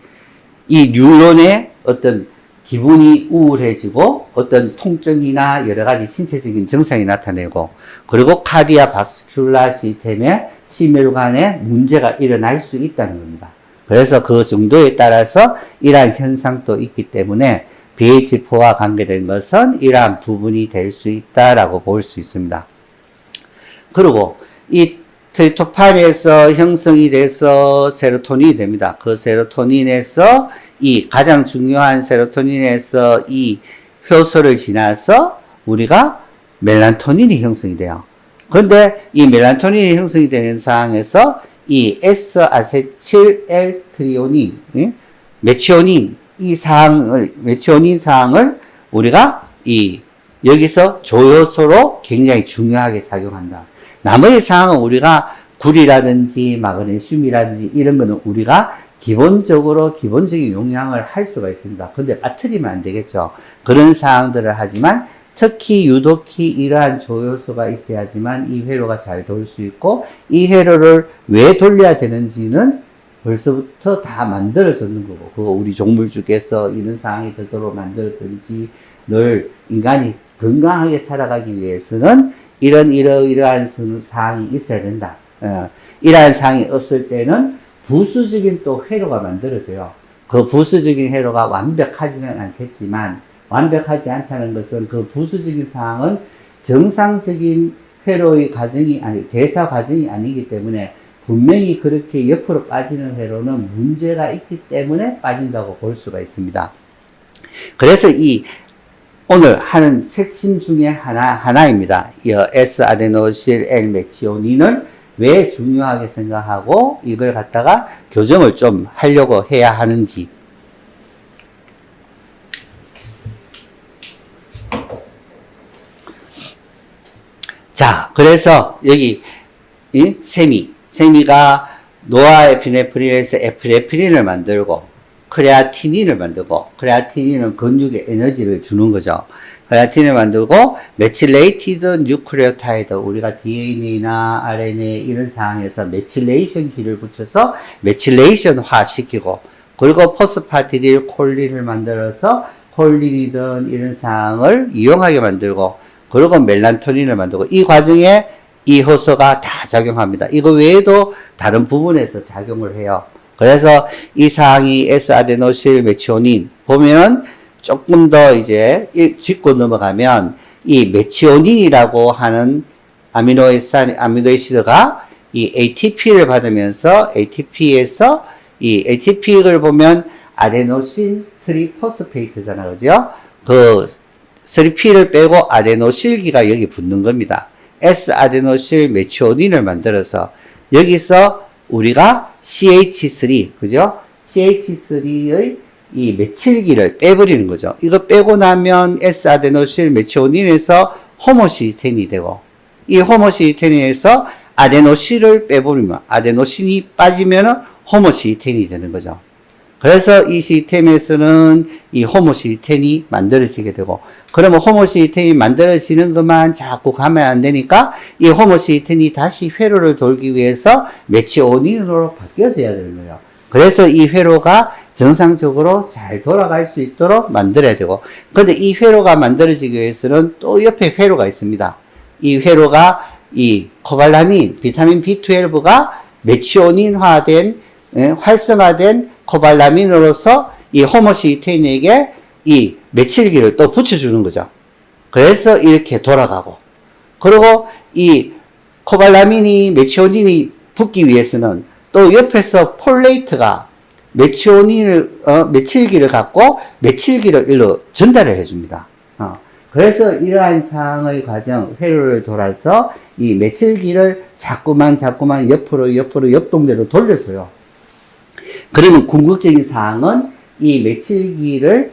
이 뉴런의 어떤 기분이 우울해지고 어떤 통증이나 여러 가지 신체적인 증상이 나타내고, 그리고 카디아 바스큘라 시스템에 심혈관에 문제가 일어날 수 있다는 겁니다. 그래서 그 정도에 따라서 이러한 현상도 있기 때문에 BH4와 관계된 것은 이러한 부분이 될 수 있다라고 볼 수 있습니다. 그리고 이 트리토판에서 형성이 돼서 세로토닌이 됩니다. 그 세로토닌에서 이 가장 중요한 세로토닌에서 이 효소를 지나서 우리가 멜라토닌이 형성이 돼요. 그런데 이 멜라토닌이 형성이 되는 상황에서 이 S아세틸-L트리오닌, 메치오닌 메치오닌 사항을 우리가 여기서 조효소로 굉장히 중요하게 작용한다. 나머지 사항은 우리가 구리라든지 마그네슘이라든지 이런 거는 우리가 기본적인 용량을 할 수가 있습니다. 근데 빠뜨리면 안 되겠죠. 그런 사항들을 하지만 특히 유독히 이러한 조효소가 있어야지만 이 회로가 잘 돌 수 있고, 이 회로를 왜 돌려야 되는지는 벌써부터 다 만들어졌는 거고, 그거 우리 종물주께서 이런 상황이 되도록 만들었든지, 늘 인간이 건강하게 살아가기 위해서는 이러한 사항이 있어야 된다. 이러한 사항이 없을 때는 부수적인 또 회로가 만들어져요. 그 부수적인 회로가 완벽하지는 않겠지만, 완벽하지 않다는 것은 그 부수적인 상황은 정상적인 회로의 과정이 대사 과정이 아니기 때문에 분명히 그렇게 옆으로 빠지는 회로는 문제가 있기 때문에 빠진다고 볼 수가 있습니다. 그래서 오늘 하는 핵심 중에 하나입니다. 이 S아데노실 L메티오닌을 왜 중요하게 생각하고 이걸 갖다가 교정을 좀 하려고 해야 하는지. 자, 그래서 여기 세미가 노아에피네프린에서 에피네프린을 만들고 크레아티닌을 만들고, 크레아티닌은 근육에 에너지를 주는 거죠. 크레아틴을 만들고 메칠레이티드 뉴클레오타이드, 우리가 DNA나 RNA 이런 상황에서 메칠레이션 기를 붙여서 메칠레이션화 시키고, 그리고 포스파티딜 콜린을 만들어서 콜린이든 이런 상황을 이용하게 만들고, 그리고 멜라토닌을 만들고, 이 과정에 이 효소가 다 작용합니다. 이거 외에도 다른 부분에서 작용을 해요. 그래서 이 사항이 S아데노실 메치오닌 보면은 조금 더 이제 짚고 넘어가면, 이 메치오닌이라고 하는 아미노에시드가 이 ATP를 받으면서 ATP에서 이 ATP를 보면 아데노신 트리포스페이트잖아, 그죠? 그 3P를 빼고 아데노실기가 여기 붙는 겁니다. S아데노실 메치오닌을 만들어서 여기서 우리가 CH3, 그죠? CH3의 이 메칠기를 빼버리는 거죠. 이거 빼고 나면 S아데노실 메치오닌에서 호모시스텐이 되고, 이 호모시스텐에서 아데노실을 빼버리면, 아데노신이 빠지면 호모시스텐이 되는 거죠. 그래서 이 시스템에서는 이 호모시스텐이 만들어지게 되고, 그러면 호모시스텐이 만들어지는 것만 자꾸 가면 안 되니까 이 호모시스텐이 다시 회로를 돌기 위해서 메치오닌으로 바뀌어져야 되는 거예요. 그래서 이 회로가 정상적으로 잘 돌아갈 수 있도록 만들어야 되고, 그런데 이 회로가 만들어지기 위해서는 또 옆에 회로가 있습니다. 이 회로가 이 코발라민, 비타민 B12가 메치오닌화된, 활성화된 코발라민으로서 이 호모시스텐에게 이 메칠기를 또 붙여주는 거죠. 그래서 이렇게 돌아가고, 그리고 이 코발라민이 메치오닌이 붙기 위해서는 또 옆에서 폴레이트가 메칠기를 갖고 메칠기를 일로 전달을 해줍니다. 그래서 이러한 상황의 과정, 회로를 돌아서 이 메칠기를 자꾸만 옆으로 옆동대로 돌려줘요. 그러면 궁극적인 사항은 이 메칠기를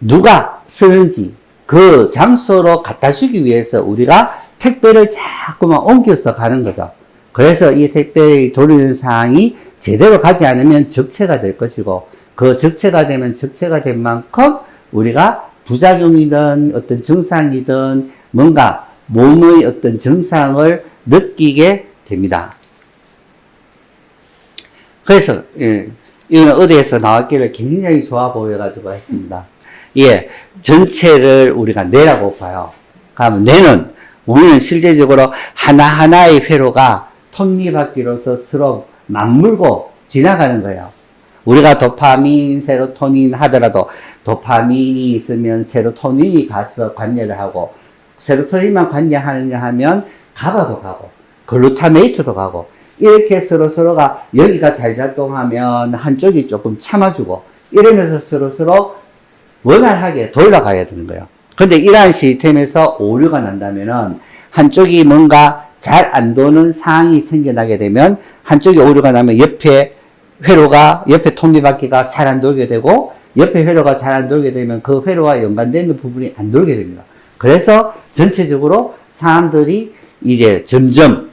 누가 쓰는지 그 장소로 갖다 주기 위해서 우리가 택배를 자꾸만 옮겨서 가는 거죠. 그래서 이 택배를 돌리는 상황이 제대로 가지 않으면 적체가 될 것이고, 그 적체가 되면 적체가 된 만큼 우리가 부작용이든 어떤 증상이든 뭔가 몸의 어떤 증상을 느끼게 됩니다. 그래서 이거는 어디에서 나왔기를 굉장히 좋아 보여가지고 했습니다. 예, 전체를 우리가 뇌라고 봐요. 그러면 뇌는 우리는 실제적으로 하나하나의 회로가 톱니바퀴로서 서로 맞물고 지나가는 거예요. 우리가 도파민, 세로토닌 하더라도 도파민이 있으면 세로토닌이 가서 관여를 하고, 세로토닌만 관여하느냐 하면 가바도 가고 글루타메이트도 가고, 이렇게 서로가 여기가 잘 작동하면 한쪽이 조금 참아주고, 이러면서 서로 원활하게 돌아가야 되는 거예요. 근데 이러한 시스템에서 오류가 난다면은 한쪽이 뭔가 잘 안 도는 상황이 생겨나게 되면, 한쪽이 오류가 나면 옆에 톱니바퀴가 잘 안 돌게 되고, 옆에 회로가 잘 안 돌게 되면 그 회로와 연관되는 부분이 안 돌게 됩니다. 그래서 전체적으로 사람들이 이제 점점,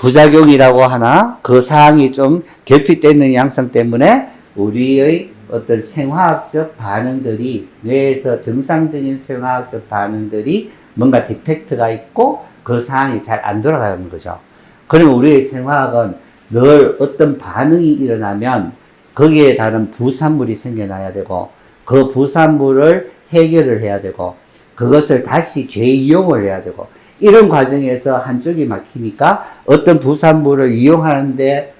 부작용이라고 하나 그 사항이 좀 결핍되는 양상 때문에 우리의 어떤 생화학적 반응들이 뇌에서 정상적인 생화학적 반응들이 뭔가 디펙트가 있고 그 사항이 잘 안 돌아가는 거죠. 그러면 우리의 생화학은 늘 어떤 반응이 일어나면 거기에 다른 부산물이 생겨나야 되고 그 부산물을 해결을 해야 되고 그것을 다시 재이용을 해야 되고 이런 과정에서 한쪽이 막히니까 어떤 부산물을 이용하는데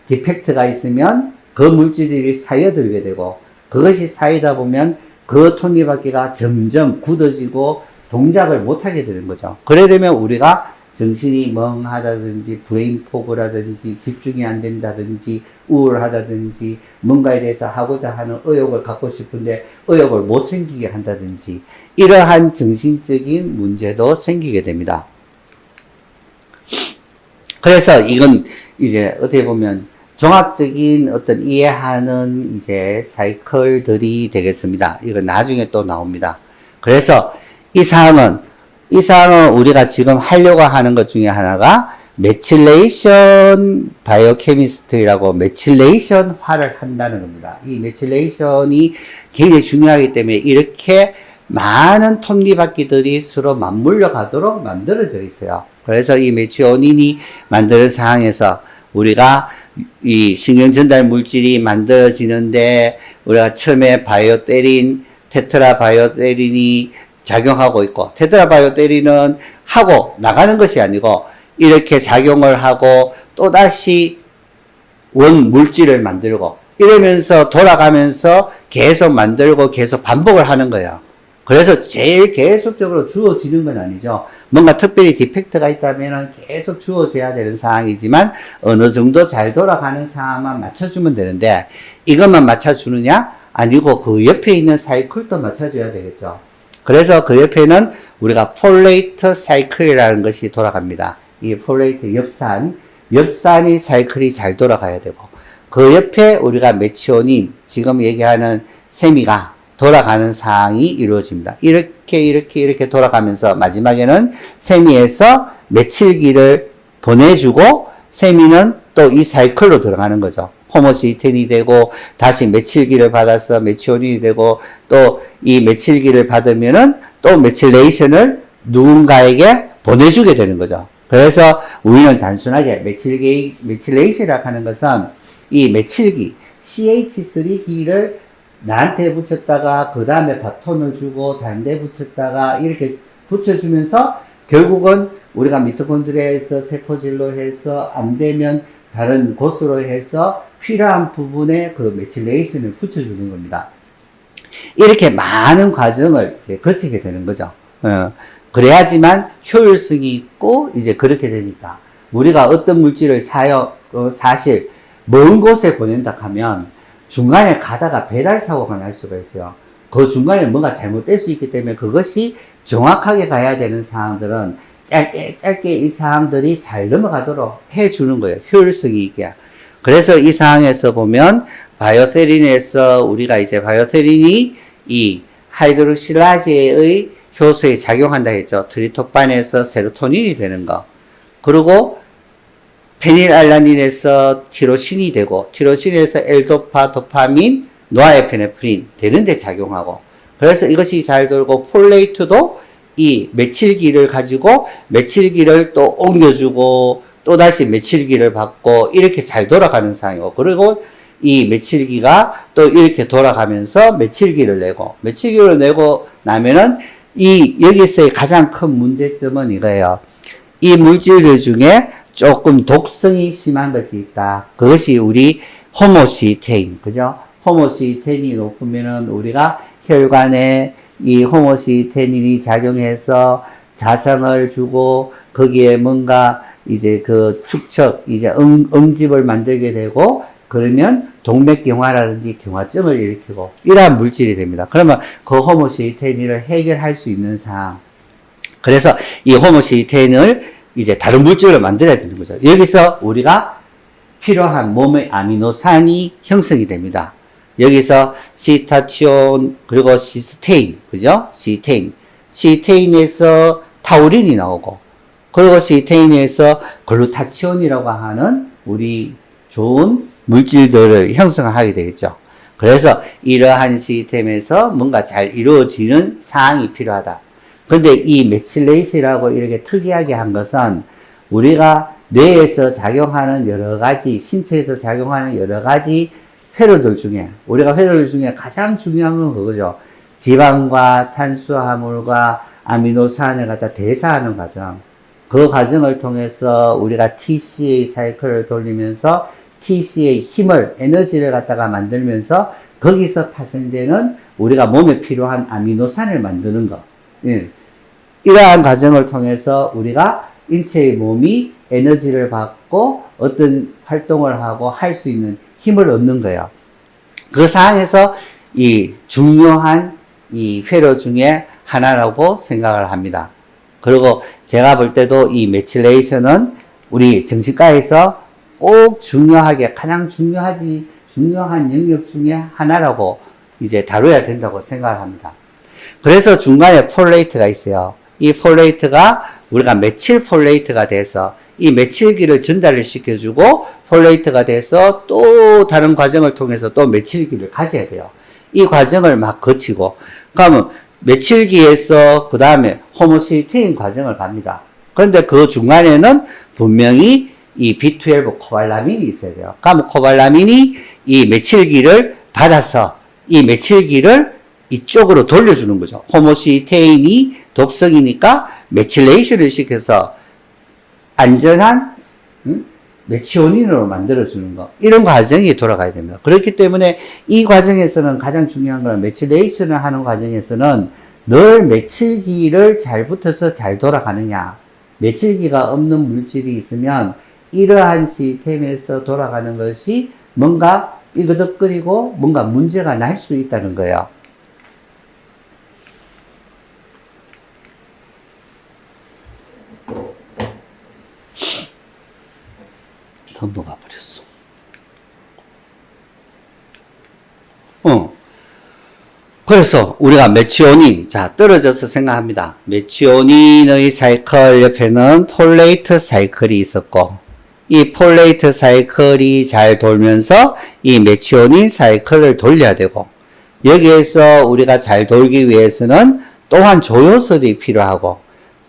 디펙트가 있으면 그 물질들이 쌓여들게 되고 그것이 쌓이다 보면 그 톱니바퀴가 점점 굳어지고 동작을 못하게 되는 거죠. 그래 되면 우리가 정신이 멍하다든지 브레인포그라든지 집중이 안 된다든지 우울하다든지 뭔가에 대해서 하고자 하는 의욕을 갖고 싶은데 의욕을 못 생기게 한다든지 이러한 정신적인 문제도 생기게 됩니다. 그래서 이건 이제 어떻게 보면 종합적인 어떤 이해하는 이제 사이클들이 되겠습니다. 이건 나중에 또 나옵니다. 그래서 이 사항은 우리가 지금 하려고 하는 것 중에 하나가 메칠레이션 바이오케미스트리라고 메칠레이션화를 한다는 겁니다. 이 메칠레이션이 굉장히 중요하기 때문에 이렇게 많은 톱니바퀴들이 서로 맞물려 가도록 만들어져 있어요. 그래서 이 메치오닌이 만드는 상황에서 우리가 이 신경전달 물질이 만들어지는데 우리가 처음에 바이오테린, 테트라바이오테린이 작용하고 있고 테트라바이오테린은 하고 나가는 것이 아니고 이렇게 작용을 하고 또다시 원 물질을 만들고 이러면서 돌아가면서 계속 만들고 계속 반복을 하는 거예요. 그래서 제일 계속적으로 주어지는 건 아니죠. 뭔가 특별히 디펙트가 있다면 계속 주어져야 되는 상황이지만 어느 정도 잘 돌아가는 상황만 맞춰주면 되는데 이것만 맞춰주느냐? 아니고 그 옆에 있는 사이클도 맞춰줘야 되겠죠. 그래서 그 옆에는 우리가 폴레이트 사이클이라는 것이 돌아갑니다. 이 폴레이트 엽산이 사이클이 잘 돌아가야 되고 그 옆에 우리가 메치오닌 지금 얘기하는 세미가 돌아가는 상황이 이루어집니다. 이렇게 돌아가면서 마지막에는 세미에서 메칠기를 보내주고 세미는 또 이 사이클로 들어가는 거죠. 호모시스텐이 되고 다시 메칠기를 받아서 메치오닌이 되고 또 이 메칠기를 받으면은 또 메칠레이션을 누군가에게 보내주게 되는 거죠. 그래서 우리는 단순하게 메칠레이션이라고 하는 것은 이 메칠기 CH3기를 나한테 붙였다가 그 다음에 바톤을 주고 다른 데 붙였다가 이렇게 붙여주면서 결국은 우리가 미토콘드리아에서 세포질로 해서 안 되면 다른 곳으로 해서 필요한 부분에 그 메칠레이션을 붙여주는 겁니다. 이렇게 많은 과정을 이제 거치게 되는 거죠. 그래야지만 효율성이 있고 이제 그렇게 되니까 우리가 어떤 물질을 사실 먼 곳에 보낸다 하면 중간에 가다가 배달 사고가 날 수가 있어요. 그 중간에 뭔가 잘못될 수 있기 때문에 그것이 정확하게 가야 되는 사항들은 짧게 이 사항들이 잘 넘어가도록 해주는 거예요. 효율성이 있게. 그래서 이 상황에서 보면 바이오테린에서 우리가 이제 바이오테린이 이 하이드록실라제의 효소에 작용한다 했죠. 트리토판에서 세로토닌이 되는 거. 그리고 페닐알라닌에서 티로신이 되고 티로신에서 엘도파, 도파민, 노아에피네프린 되는데 작용하고 그래서 이것이 잘 돌고 폴레이트도 이 메칠기를 가지고 메칠기를 또 옮겨주고 또다시 메칠기를 받고 이렇게 잘 돌아가는 상황이고 그리고 이 메칠기가 또 이렇게 돌아가면서 메칠기를 내고 나면은 이 여기서의 가장 큰 문제점은 이거예요. 이 물질들 중에 조금 독성이 심한 것이 있다. 그것이 우리 호모시테인, 그죠? 호모시테인이 높으면은 우리가 혈관에 이 호모시테닌이 작용해서 자성을 주고 거기에 뭔가 이제 그 축척, 이제 응집을 만들게 되고 그러면 동맥경화라든지 경화증을 일으키고 이러한 물질이 됩니다. 그러면 그 호모시테인을 해결할 수 있는 상황. 그래서 이 호모시테인을 이제 다른 물질로 만들어야 되는 거죠. 여기서 우리가 필요한 몸의 아미노산이 형성이 됩니다. 여기서 시타치온 그리고 시스테인, 그죠? 시테인에서 타우린이 나오고 그리고 시테인에서 글루타치온이라고 하는 우리 좋은 물질들을 형성하게 되겠죠. 그래서 이러한 시스템에서 뭔가 잘 이루어지는 사항이 필요하다. 근데 이 메칠레이시라고 이렇게 특이하게 한 것은 우리가 뇌에서 작용하는 여러 가지, 신체에서 작용하는 여러 가지 회로들 중에, 우리가 회로들 중에 가장 중요한 건 그거죠. 지방과 탄수화물과 아미노산을 갖다 대사하는 과정. 그 과정을 통해서 우리가 TCA 사이클을 돌리면서 TCA 힘을, 에너지를 갖다가 만들면서 거기서 파생되는 우리가 몸에 필요한 아미노산을 만드는 것. 예. 이러한 과정을 통해서 우리가 인체의 몸이 에너지를 받고 어떤 활동을 하고 할 수 있는 힘을 얻는 거예요. 그 상황에서 이 중요한 이 회로 중에 하나라고 생각을 합니다. 그리고 제가 볼 때도 이 메칠레이션은 우리 정신과에서 꼭 중요하게, 가장 중요한 영역 중에 하나라고 이제 다뤄야 된다고 생각을 합니다. 그래서 중간에 폴레이트가 있어요. 이 폴레이트가 우리가 메칠 폴레이트가 돼서 이 메칠기를 전달을 시켜주고 폴레이트가 돼서 또 다른 과정을 통해서 또 메칠기를 가져야 돼요. 이 과정을 막 거치고 그러면 메칠기에서 그 다음에 호모시스테인 과정을 갑니다. 그런데 그 중간에는 분명히 이 B12 코발라민이 있어야 돼요. 그러면 코발라민이 이 메칠기를 받아서 이 메칠기를 이쪽으로 돌려주는 거죠. 호모시스테인이 독성이니까 메칠레이션을 시켜서 안전한 메치오닌으로 만들어주는 거. 이런 과정이 돌아가야 됩니다. 그렇기 때문에 이 과정에서는 가장 중요한 건 메칠레이션을 하는 과정에서는 늘 메칠기를 잘 붙어서 잘 돌아가느냐. 메칠기가 없는 물질이 있으면 이러한 시스템에서 돌아가는 것이 뭔가 삐그덕거리고 뭔가 문제가 날 수 있다는 거예요. 넘어가 버렸어. 그래서 우리가 메치오닌, 자, 떨어져서 생각합니다. 메치오닌의 사이클 옆에는 폴레이트 사이클이 있었고, 이 폴레이트 사이클이 잘 돌면서 이 메치오닌 사이클을 돌려야 되고, 여기에서 우리가 잘 돌기 위해서는 또한 조효소들이 필요하고,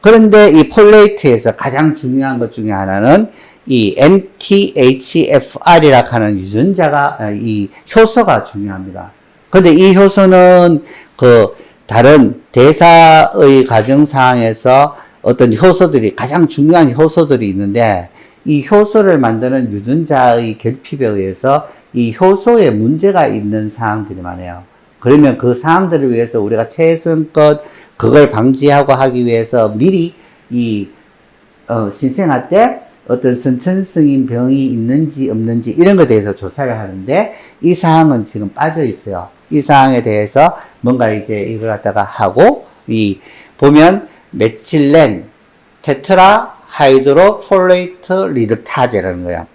그런데 이 폴레이트에서 가장 중요한 것 중에 하나는 이 MTHFR이라고 하는 유전자가, 이 효소가 중요합니다. 근데 이 효소는 그 다른 대사의 과정상에서 어떤 효소들이, 가장 중요한 효소들이 있는데, 이 효소를 만드는 유전자의 결핍에 의해서 이 효소에 문제가 있는 사항들이 많아요. 그러면 그 사항들을 위해서 우리가 최선껏 그걸 방지하고 하기 위해서 미리 신생아 때 어떤 선천성인 병이 있는지 없는지 이런 것에 대해서 조사를 하는데 이 사항은 지금 빠져 있어요. 이 사항에 대해서 뭔가 이제 이걸 갖다가 하고 보면 메칠렌 테트라 하이드로 폴레이트 리드타제라는 거예요.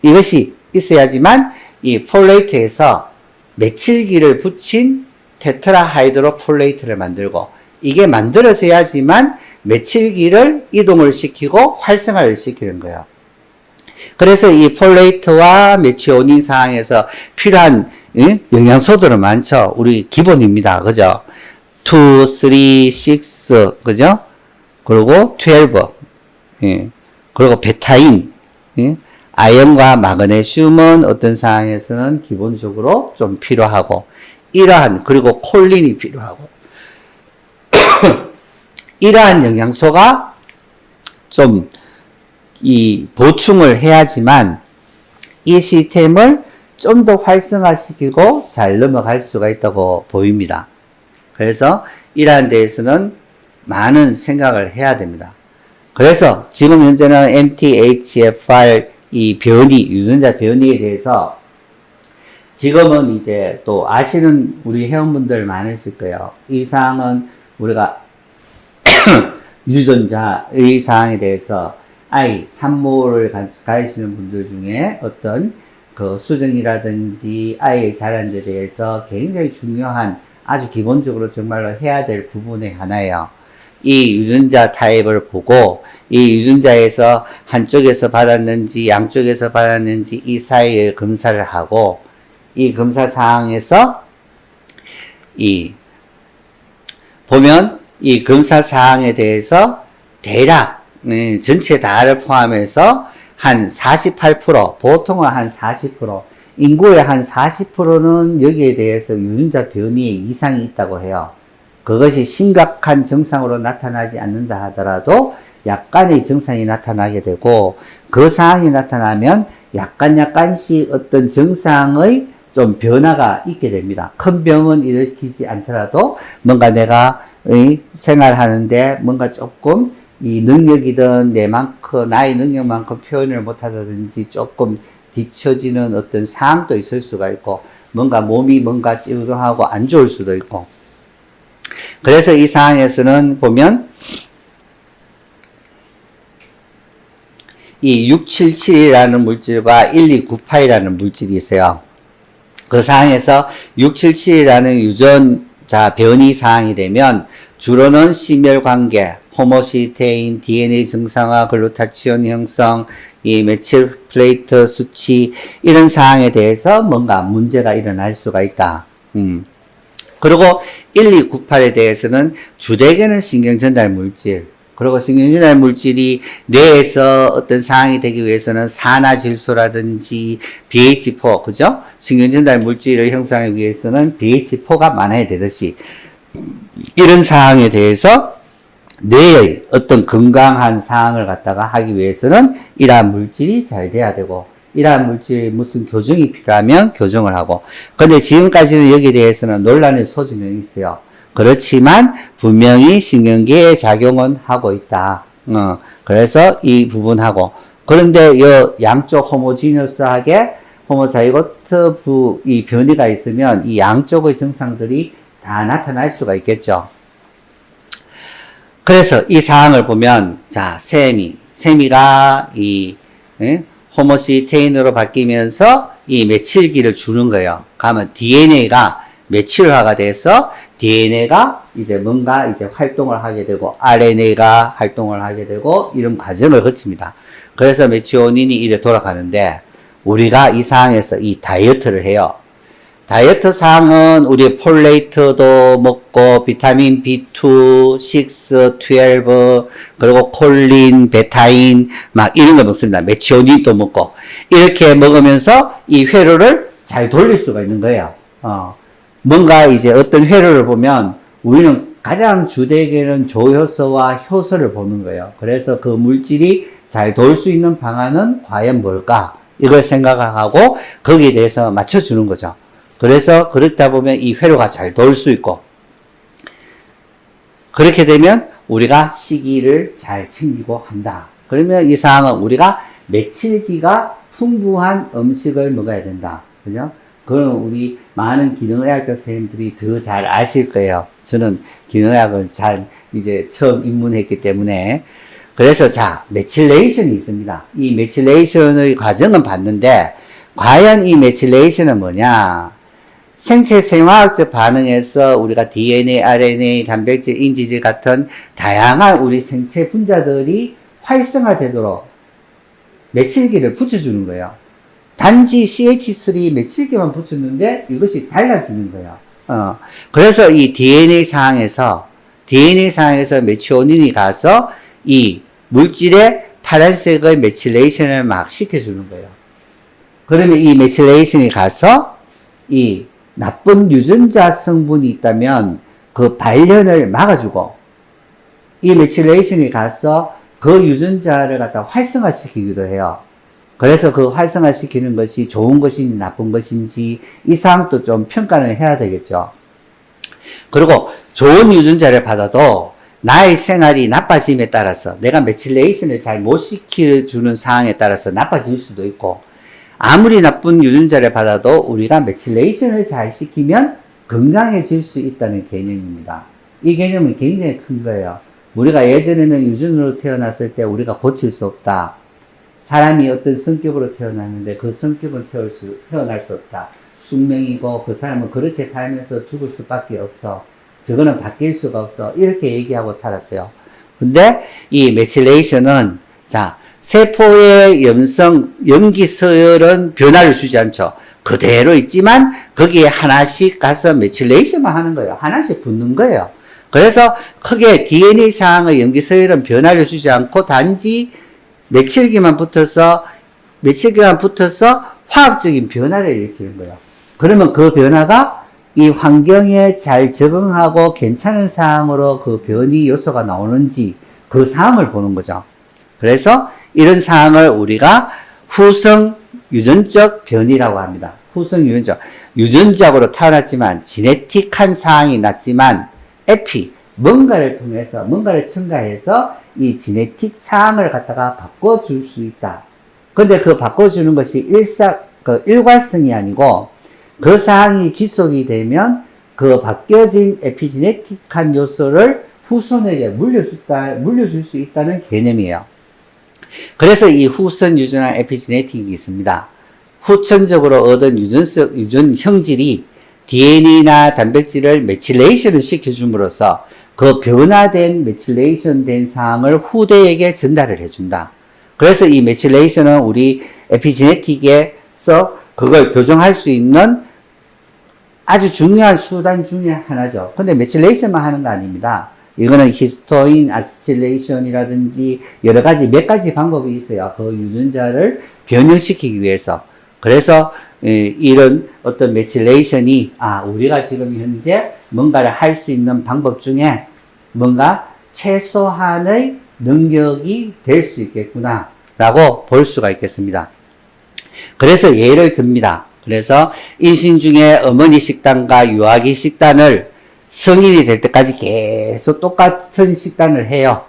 이것이 있어야지만 이 폴레이트에서 메칠기를 붙인 테트라 하이드로 폴레이트를 만들고 이게 만들어져야지만 메칠기를 이동을 시키고 활성화를 시키는 거예요. 그래서 이 폴레이트와 메치오닌 상황에서 필요한 영양소들은 많죠. 우리 기본입니다. 그죠? 2, 3, 6, 그죠? 그리고 12, 예. 그리고 베타인, 예. 아연과 마그네슘은 어떤 상황에서는 기본적으로 좀 필요하고, 그리고 콜린이 필요하고, 이러한 영양소가 좀 보충을 해야지만 이 시스템을 좀 더 활성화시키고 잘 넘어갈 수가 있다고 보입니다. 그래서 이러한 데에서는 많은 생각을 해야 됩니다. 그래서 지금 현재는 MTHFR 유전자 변이에 대해서 지금은 이제 또 아시는 우리 회원분들 많으실 거예요. 이 사항은 우리가 유전자의 사항에 대해서 산모를 가지시는 분들 중에 어떤 그 수정이라든지 아이의 자라는 데 대해서 굉장히 중요한 아주 기본적으로 정말로 해야 될 부분의 하나예요. 이 유전자 타입을 보고 이 유전자에서 한쪽에서 받았는지 양쪽에서 받았는지 이 사이에 검사를 하고 이 검사 사항에서 보면 이 검사 사항에 대해서 대략 전체 다를 포함해서 한 48%, 보통은 한 40%, 인구의 한 40%는 여기에 대해서 유전자 변이에 이상이 있다고 해요. 그것이 심각한 증상으로 나타나지 않는다 하더라도 약간의 증상이 나타나게 되고, 그 상황이 나타나면 약간씩 어떤 증상의 좀 변화가 있게 됩니다. 큰 병은 일으키지 않더라도 뭔가 내가 생활하는데 뭔가 조금 이 능력이든 나의 능력만큼 표현을 못하다든지 조금 뒤처지는 어떤 상황도 있을 수가 있고, 뭔가 몸이 뭔가 찌우둥하고 안 좋을 수도 있고. 그래서 이 상황에서는 보면 이 677이라는 물질과 1298이라는 물질이 있어요. 그 상황에서 677이라는 유전자 변이 상황이 되면 주로는 심혈관계, 호모시스테인, DNA 증상화, 글루타치온 형성, 이 메칠 플레이트 수치, 이런 사항에 대해서 뭔가 문제가 일어날 수가 있다. 그리고 1298에 대해서는 주되게는 신경전달 물질, 그리고 신경전달 물질이 뇌에서 어떤 상황이 되기 위해서는 산화질소라든지 BH4, 그죠? 신경전달 물질을 형성하기 위해서는 BH4가 많아야 되듯이, 이런 상황에 대해서 뇌의 어떤 건강한 상황을 갖다가 하기 위해서는 이러한 물질이 잘 돼야 되고, 이러한 물질에 무슨 교정이 필요하면 교정을 하고. 근데 지금까지는 여기에 대해서는 논란의 소지는 있어요. 그렇지만 분명히 신경계에 작용은 하고 있다. 그래서 이 부분하고. 그런데 이 양쪽 호모지니어스하게 호모자이고트 이 변이가 있으면 이 양쪽의 증상들이 다 나타날 수가 있겠죠. 그래서 이 사항을 보면, 자, 세미가 호모시스테인으로 바뀌면서 이 메칠기를 주는 거예요. 그러면 DNA가 메칠화가 돼서 DNA가 이제 뭔가 이제 활동을 하게 되고, RNA가 활동을 하게 되고, 이런 과정을 거칩니다. 그래서 메치오닌이 이래 돌아가는데, 우리가 이 상황에서 이 다이어트를 해요. 다이어트 사항은 우리 폴레이트도 먹고 비타민 B2, 6, 12, 그리고 콜린, 베타인 막 이런 거 먹습니다. 메치오닌도 먹고 이렇게 먹으면서 이 회로를 잘 돌릴 수가 있는 거예요. 뭔가 이제 어떤 회로를 보면 우리는 가장 주되게는 조효소와 효소를 보는 거예요. 그래서 그 물질이 잘 돌 수 있는 방안은 과연 뭘까? 이걸 생각을 하고 거기에 대해서 맞춰주는 거죠. 그래서 그렇다 보면 이 회로가 잘 돌 수 있고, 그렇게 되면 우리가 식이를 잘 챙기고 한다. 그러면 이 상황은 우리가 메칠기가 풍부한 음식을 먹어야 된다. 그죠? 그건 우리 많은 기능의학자 선생님들이 더 잘 아실 거예요. 저는 기능의학을 잘 이제 처음 입문했기 때문에. 그래서 자, 메칠레이션이 있습니다. 이 메칠레이션의 과정은 봤는데, 과연 이 메칠레이션은 뭐냐? 생체 생화학적 반응에서 우리가 DNA, RNA, 단백질, 인지질 같은 다양한 우리 생체 분자들이 활성화되도록 메칠기를 붙여주는 거예요. 단지 CH3 메칠기만 붙였는데 이것이 달라지는 거예요. 그래서 이 DNA 상황에서 메치오닌이 가서 이 물질의 파란색의 메칠레이션을 막 시켜주는 거예요. 그러면 이 메칠레이션이 가서 이 나쁜 유전자 성분이 있다면 그 발현을 막아주고, 이 메칠레이션이 가서 그 유전자를 갖다 활성화시키기도 해요. 그래서 그 활성화시키는 것이 좋은 것인지 나쁜 것인지 이 사항도 좀 평가를 해야 되겠죠. 그리고 좋은 유전자를 받아도 나의 생활이 나빠짐에 따라서, 내가 메칠레이션을 잘 못 시켜주는 상황에 따라서 나빠질 수도 있고, 아무리 나쁜 유전자를 받아도 우리가 메칠레이션을 잘 시키면 건강해질 수 있다는 개념입니다. 이 개념은 굉장히 큰 거예요. 우리가 예전에는 유전으로 태어났을 때 우리가 고칠 수 없다. 사람이 어떤 성격으로 태어났는데 그 성격은 태어날 수 없다. 숙명이고 그 사람은 그렇게 살면서 죽을 수밖에 없어. 저거는 바뀔 수가 없어. 이렇게 얘기하고 살았어요. 근데 이 메칠레이션은, 자, 세포의 염기 서열은 변화를 주지 않죠. 그대로 있지만 거기에 하나씩 가서 메칠레이션만 하는 거예요. 하나씩 붙는 거예요. 그래서 크게 DNA 상의 염기 서열은 변화를 주지 않고 단지 메칠기만 붙어서 화학적인 변화를 일으키는 거예요. 그러면 그 변화가 이 환경에 잘 적응하고 괜찮은 사항으로 그 변이 요소가 나오는지 그 사항을 보는 거죠. 그래서 이런 사항을 우리가 후성 유전적 변이라고 합니다. 후성 유전적. 유전적으로 태어났지만 지네틱한 사항이 났지만 뭔가를 통해서 뭔가를 첨가해서 이 지네틱 사항을 갖다가 바꿔줄 수 있다. 근데 그 바꿔주는 것이 일괄성이 아니고 그 사항이 지속이 되면 그 바뀌어진 에피지네틱한 요소를 후손에게 물려줄 수 있다는 개념이에요. 그래서 이 후손 유전한 에피지네틱이 있습니다. 후천적으로 얻은 유전 형질이 DNA나 단백질을 메칠레이션을 시켜줌으로써 그 변화된 메칠레이션 된 사항을 후대에게 전달을 해준다. 그래서 이 메칠레이션은 우리 에피지네틱에서 그걸 교정할 수 있는 아주 중요한 수단 중에 하나죠. 근데 메칠레이션만 하는 거 아닙니다. 이거는 히스토인 아세틸레이션이라든지 여러 가지 몇 가지 방법이 있어요. 그 유전자를 변형시키기 위해서. 그래서 이런 어떤 메칠레이션이 우리가 지금 현재 뭔가를 할 수 있는 방법 중에 뭔가 최소한의 능력이 될 수 있겠구나 라고 볼 수가 있겠습니다. 그래서 예를 듭니다. 그래서 임신 중에 어머니 식단과 유아기 식단을 성인이 될 때까지 계속 똑같은 식단을 해요.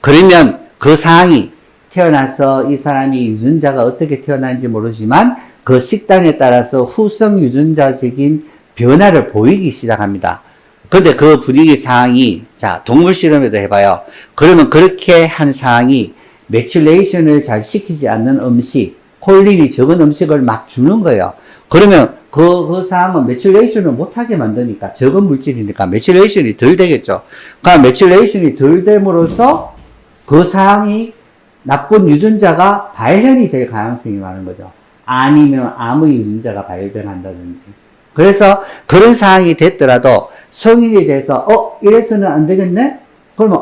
그러면 그 상황이 태어나서 이 사람이 유전자가 어떻게 태어난지 모르지만 그 식단에 따라서 후성 유전자적인 변화를 보이기 시작합니다. 근데 그 분위기 상황이, 자, 동물 실험에도 해봐요. 그러면 그렇게 한 상황이 메칠레이션을 잘 시키지 않는 음식, 콜린이 적은 음식을 막 주는 거예요. 그러면 그 상황은 메칠레이션을 못하게 만드니까, 적은 물질이니까 메칠레이션이 덜 되겠죠. 그러니까 메칠레이션이 덜 됨으로써 그 상황이 나쁜 유전자가 발현이 될 가능성이 많은 거죠. 아니면 아무 유전자가 발병한다든지. 그래서 그런 상황이 됐더라도 성인이 돼서 이래서는 안 되겠네? 그러면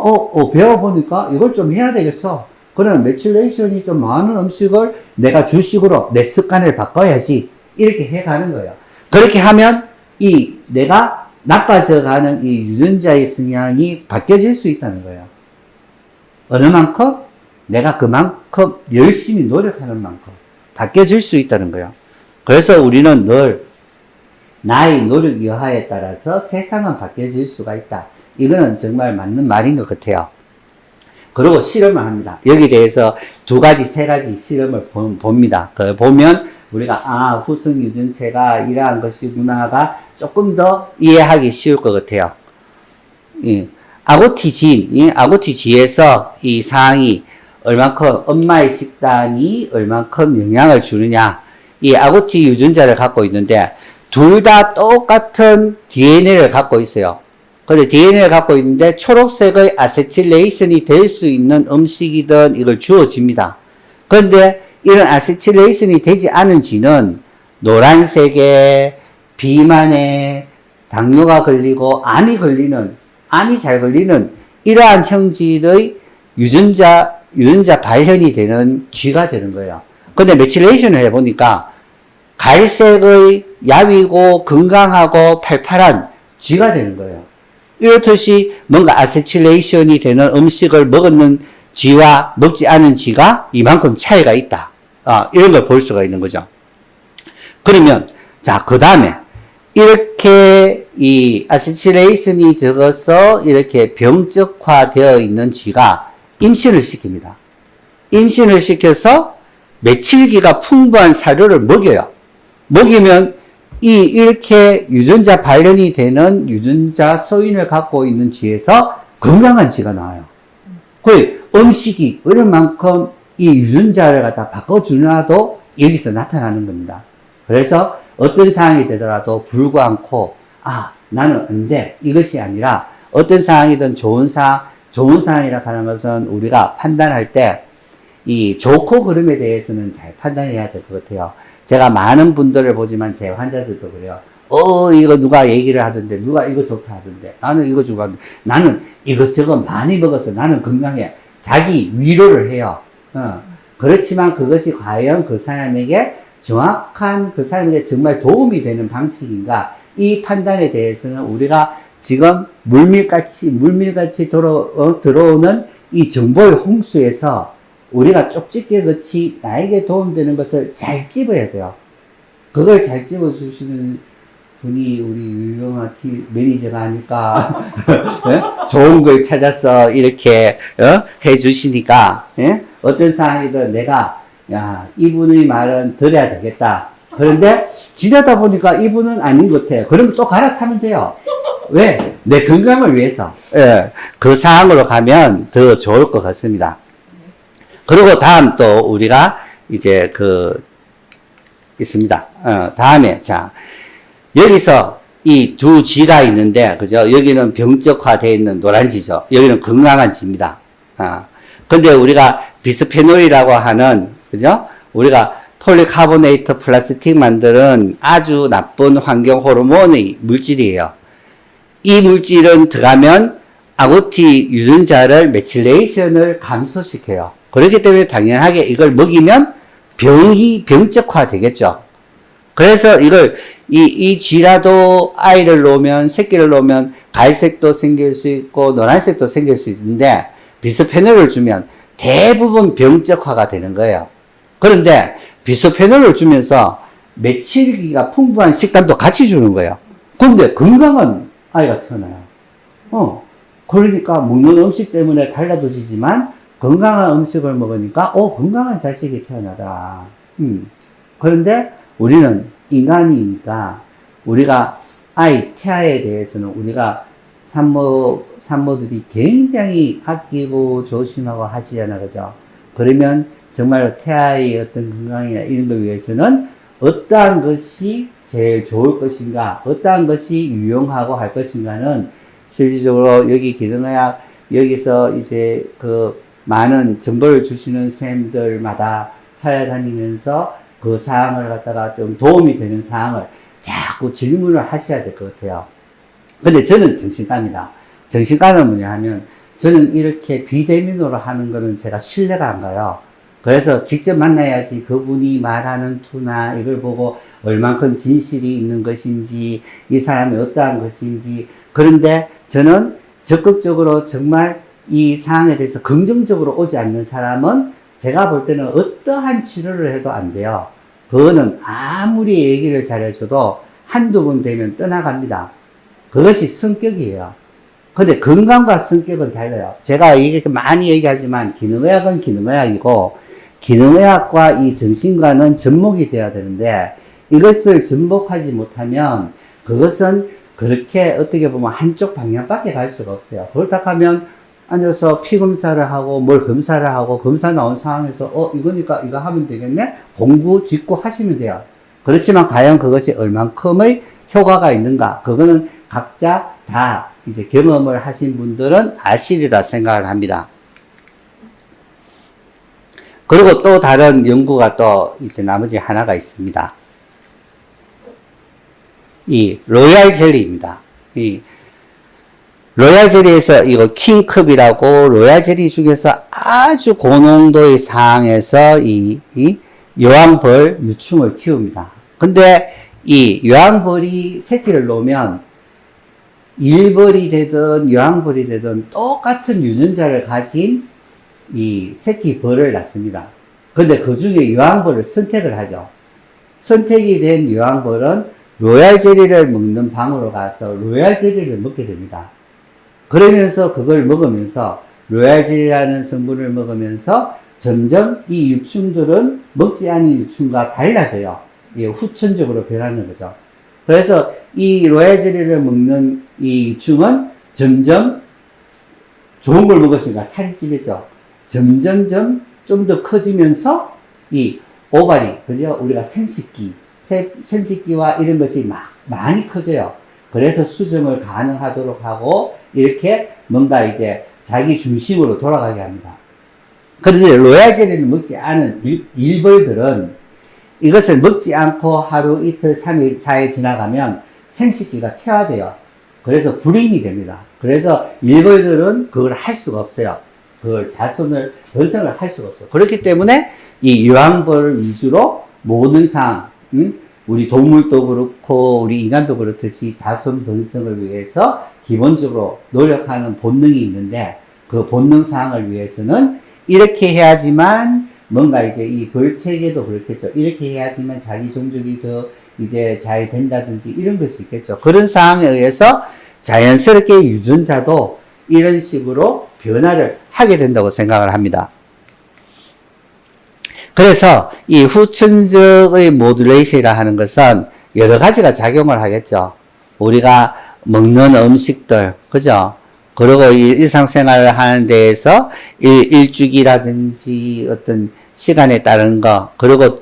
배워보니까 이걸 좀 해야 되겠어. 그러면 메칠레이션이 좀 많은 음식을 내가 주식으로 내 습관을 바꿔야지. 이렇게 해가는 거예요. 그렇게 하면 내가 나빠져가는 이 유전자의 성향이 바뀌어질 수 있다는 거예요. 어느 만큼? 내가 그만큼 열심히 노력하는 만큼 바뀌어질 수 있다는 거예요. 그래서 우리는 늘 나의 노력 여하에 따라서 세상은 바뀌어질 수가 있다. 이거는 정말 맞는 말인 것 같아요. 그리고 실험을 합니다. 여기에 대해서 세 가지 실험을 봅니다. 그걸 보면 우리가 후성 유전체가 이러한 것이구나가 조금 더 이해하기 쉬울 것 같아요. 아고티지에서 이 사항이 얼만큼 엄마의 식단이 얼만큼 영향을 주느냐. 이 아고티 유전자를 갖고 있는데 둘 다 똑같은 DNA를 갖고 있어요. 근데 DNA를 갖고 있는데 초록색의 아세틸레이션이 될 수 있는 음식이든 이걸 주어집니다. 그런데 이런 아세틸레이션이 되지 않은 쥐는 노란색에 비만에 당뇨가 걸리고 암이 잘 걸리는 이러한 형질의 유전자 발현이 되는 쥐가 되는 거예요. 근데 메칠레이션을 해보니까 갈색의 야위고 건강하고 팔팔한 쥐가 되는 거예요. 이렇듯이 뭔가 아세틸레이션이 되는 음식을 먹는 쥐와 먹지 않은 쥐가 이만큼 차이가 있다. 이런 걸 볼 수가 있는 거죠. 그러면, 자, 그 다음에, 이렇게 이 아세틸레이션이 적어서 이렇게 병적화되어 있는 쥐가 임신을 시킵니다. 임신을 시켜서 메칠기가 풍부한 사료를 먹여요. 먹이면 이렇게 유전자 발현이 되는 유전자 소인을 갖고 있는 쥐에서 건강한 쥐가 나와요. 그 음식이 얼마만큼 이 유전자를 갖다 바꿔주나도 여기서 나타나는 겁니다. 그래서 어떤 상황이 되더라도 불구 않고 나는 안 돼. 이것이 아니라 어떤 상황이든 좋은 상황이라 하는 것은 우리가 판단할 때 이 좋고 그름에 대해서는 잘 판단해야 될 것 같아요. 제가 많은 분들을 보지만 제 환자들도 그래요. 이거 누가 얘기를 하던데, 누가 이거 좋다 하던데, 나는 이거 좋아하는데, 나는 이것저것 많이 먹어서 나는 건강해. 자기 위로를 해요. 그렇지만 그것이 과연 그 사람에게 정확한 그 사람에게 정말 도움이 되는 방식인가? 이 판단에 대해서는 우리가 지금 물밀같이 들어오는 이 정보의 홍수에서 우리가 쪽집게 같이 나에게 도움되는 것을 잘 집어야 돼요. 그걸 잘 집어주시는 분이 우리 유용한 매니저가 아닐까. 네? 좋은 걸 찾아서 이렇게 해주시니까 어떤 상황이든 내가 이분의 말은 들어야 되겠다. 그런데 지나다 보니까 이분은 아닌 것 같아요. 그러면 또 갈아타면 돼요. 왜? 내 건강을 위해서. 그 상황으로 가면 더 좋을 것 같습니다. 그리고 다음 또 우리가 이제 있습니다. 다음에, 자, 여기서 이 두 지가 있는데, 그죠? 여기는 병적화되어 있는 노란 지죠. 여기는 건강한 지입니다. 근데 우리가 비스페놀이라고 하는, 그죠? 우리가 폴리카보네이트 플라스틱 만드는 아주 나쁜 환경 호르몬의 물질이에요. 이 물질은 들어가면 아구티 유전자를 메틸레이션을 감소시켜요. 그렇기 때문에 당연하게 이걸 먹이면 병적화 되겠죠. 그래서 이 쥐라도 아이를 놓으면, 새끼를 놓으면 갈색도 생길 수 있고, 노란색도 생길 수 있는데, 비스페놀을 주면 대부분 병적화가 되는 거예요. 그런데 비스페놀을 주면서 메칠기가 풍부한 식단도 같이 주는 거예요. 그런데 건강한 아이가 태어나요. 그러니까 먹는 음식 때문에 달라지지만, 건강한 음식을 먹으니까, 건강한 자식이 태어나더라. 그런데 우리는 인간이니까, 우리가 태아에 대해서는 우리가 산모들이 굉장히 아끼고 조심하고 하시잖아, 그죠? 그러면 정말 태아의 어떤 건강이나 이런 걸 위해서는 어떠한 것이 제일 좋을 것인가, 어떠한 것이 유용하고 할 것인가는 실질적으로 여기 기능의학, 여기서 이제 많은 정보를 주시는 선생님들마다 찾아다니면서 그 사항을 갖다가 좀 도움이 되는 사항을 자꾸 질문을 하셔야 될 것 같아요. 근데 저는 정신과입니다. 정신과는 뭐냐 하면 저는 이렇게 비대면으로 하는 거는 제가 신뢰가 안 가요. 그래서 직접 만나야지 그분이 말하는 투나 이걸 보고 얼만큼 진실이 있는 것인지, 이 사람이 어떠한 것인지. 그런데 저는 적극적으로 정말 이 상황에 대해서 긍정적으로 오지 않는 사람은 제가 볼 때는 어떠한 치료를 해도 안 돼요. 그거는 아무리 얘기를 잘해줘도 한두 번 되면 떠나갑니다. 그것이 성격이에요. 근데 건강과 성격은 달라요. 제가 이렇게 많이 얘기하지만 기능의학은 기능의학이고, 기능의학과 이 정신과는 접목이 되어야 되는데, 이것을 접목하지 못하면 그것은 그렇게 어떻게 보면 한쪽 방향밖에 갈 수가 없어요. 그렇다 하면 앉아서 피 검사를 하고 뭘 검사를 하고 검사 나온 상황에서 이거니까 이거 하면 되겠네? 공부 짓고 하시면 돼요. 그렇지만 과연 그것이 얼만큼의 효과가 있는가? 그거는 각자 다 이제 경험을 하신 분들은 아시리라 생각을 합니다. 그리고 또 다른 연구가 또 이제 나머지 하나가 있습니다. 이 로얄 젤리입니다. 이 로얄 젤리에서 이거 킹컵이라고 로얄 젤리 중에서 아주 고농도의 상황에서 이 여왕벌 유충을 키웁니다. 근데 이 여왕벌이 새끼를 놓으면 일벌이 되든 여왕벌이 되든 똑같은 유전자를 가진 이 새끼 벌을 낳습니다. 근데 그 중에 여왕벌을 선택을 하죠. 선택이 된 여왕벌은 로얄 젤리를 먹는 방으로 가서 로얄 젤리를 먹게 됩니다. 그러면서 그걸 먹으면서 로얄 젤리라는 성분을 먹으면서 점점 이 유충들은 먹지 않은 유충과 달라져요. 이게 후천적으로 변하는 거죠. 그래서 이 로얄 젤리를 먹는 이 유충은 점점 좋은 걸 먹었으니까 살이 찌겠죠. 점점점 좀 더 커지면서 이 오바리, 그죠? 우리가 생식기와 이런 것이 많이 커져요. 그래서 수정을 가능하도록 하고, 이렇게 뭔가 이제 자기 중심으로 돌아가게 합니다. 그런데 로얄젤리를 먹지 않은 일벌들은 이것을 먹지 않고 하루, 이틀, 3일, 4일 지나가면 생식기가 퇴화돼요. 그래서 불임이 됩니다. 그래서 일벌들은 그걸 할 수가 없어요. 그걸 자손을, 번성을 할 수가 없어요. 그렇기 때문에 이 유황벌 위주로 모든 상황, 우리 동물도 그렇고 우리 인간도 그렇듯이 자손 번성을 위해서 기본적으로 노력하는 본능이 있는데, 그 본능 사항을 위해서는 이렇게 해야지만 뭔가 이제 이 벌체계도 그렇겠죠. 이렇게 해야지만 자기 종족이 더 이제 잘 된다든지 이런 것이 있겠죠. 그런 상황에 의해서 자연스럽게 유전자도 이런 식으로 변화를 하게 된다고 생각을 합니다. 그래서 이 후천적의 모듈레이션이라 하는 것은 여러 가지가 작용을 하겠죠. 우리가 먹는 음식들, 그죠? 그리고 일상생활을 하는 데에서 일주기라든지 어떤 시간에 따른 거, 그리고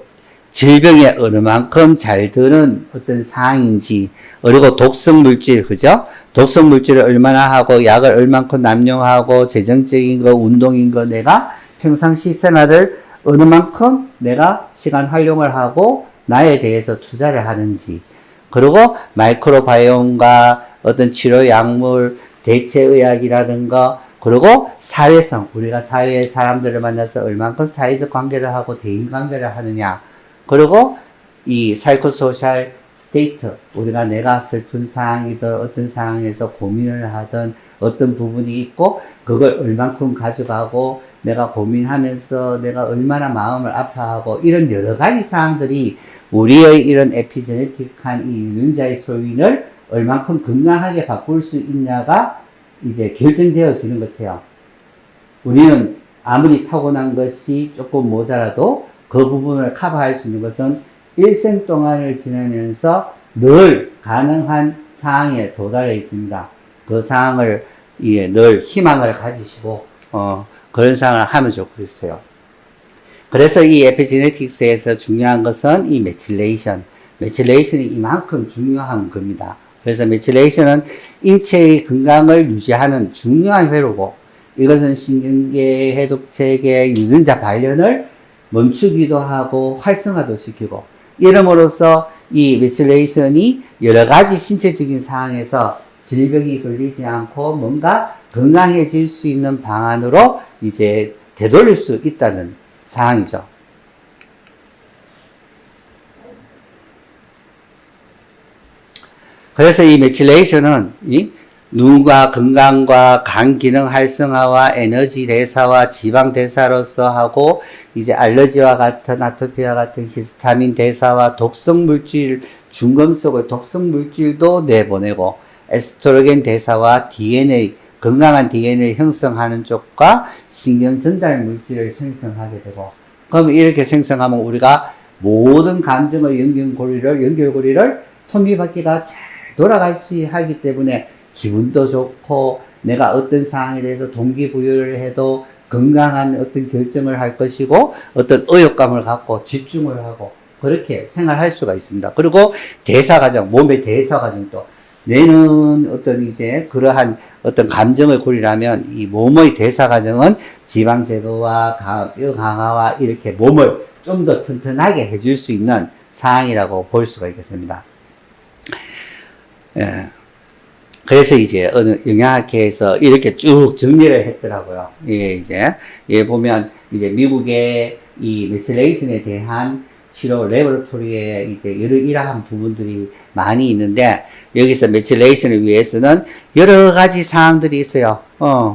질병에 어느 만큼 잘 드는 어떤 상황인지, 그리고 독성 물질, 그죠? 독성 물질을 얼마나 하고, 약을 얼만큼 남용하고, 재정적인 거, 운동인 거, 내가 평상시 생활을 어느 만큼 내가 시간 활용을 하고, 나에 대해서 투자를 하는지, 그리고 마이크로바이옴과 어떤 치료 약물, 대체의학이라든가, 그리고 사회성, 우리가 사회의 사람들을 만나서 얼만큼 사회적 관계를 하고 대인 관계를 하느냐, 그리고 이 사이코소셜 스테이트, 우리가 내가 슬픈 상황이든 어떤 상황에서 고민을 하든 어떤 부분이 있고 그걸 얼만큼 가져가고 내가 고민하면서 내가 얼마나 마음을 아파하고, 이런 여러 가지 사항들이 우리의 이런 에피제네틱한 이 유전자의 소인을 얼만큼 건강하게 바꿀 수 있냐가 이제 결정되어지는 것 같아요. 우리는 아무리 타고난 것이 조금 모자라도 그 부분을 커버할 수 있는 것은 일생 동안을 지나면서 늘 가능한 상황에 도달해 있습니다. 그 상황을 늘 희망을 가지시고 그런 상황을 하면 좋겠어요. 그래서 이 에피제네틱스에서 중요한 것은 이 매칠레이션이 이만큼 중요한 겁니다. 그래서 매칠레이션은 인체의 건강을 유지하는 중요한 회로고, 이것은 신경계, 해독체계, 유전자 발현을 멈추기도 하고 활성화도 시키고, 이름으로써 이 매칠레이션이 여러 가지 신체적인 상황에서 질병이 걸리지 않고 뭔가 건강해질 수 있는 방안으로 이제 되돌릴 수 있다는 상황이죠. 그래서 이 매칠레이션은 누가 건강과 간 기능 활성화와 에너지 대사와 지방 대사로서 하고, 이제 알러지와 같은 아토피와 같은 히스타민 대사와 독성 물질, 중금 속의 독성 물질도 내보내고, 에스트로겐 대사와 DNA, 건강한 DNA를 형성하는 쪽과 신경 전달 물질을 생성하게 되고, 그럼 이렇게 생성하면 우리가 모든 감정의 연결고리를 톱니바퀴가 잘 돌아갈 수 하기 때문에 기분도 좋고, 내가 어떤 상황에 대해서 동기부여를 해도 건강한 어떤 결정을 할 것이고, 어떤 의욕감을 갖고 집중을 하고 그렇게 생활할 수가 있습니다. 그리고 대사과정, 몸의 대사과정도, 뇌는 어떤 이제 그러한 어떤 감정의 고리라면 이 몸의 대사과정은 지방 제거와 뼈 강화와 이렇게 몸을 좀 더 튼튼하게 해줄 수 있는 상황이라고 볼 수가 있겠습니다. 예. 그래서 이제 어느 영양학회에서 이렇게 쭉 정리를 했더라고요. 예, 이제, 보면 이제 미국의 이 메칠레이션에 대한 치료 레버러토리에 이제 이러한 부분들이 많이 있는데, 여기서 메칠레이션을 위해서는 여러 가지 사항들이 있어요.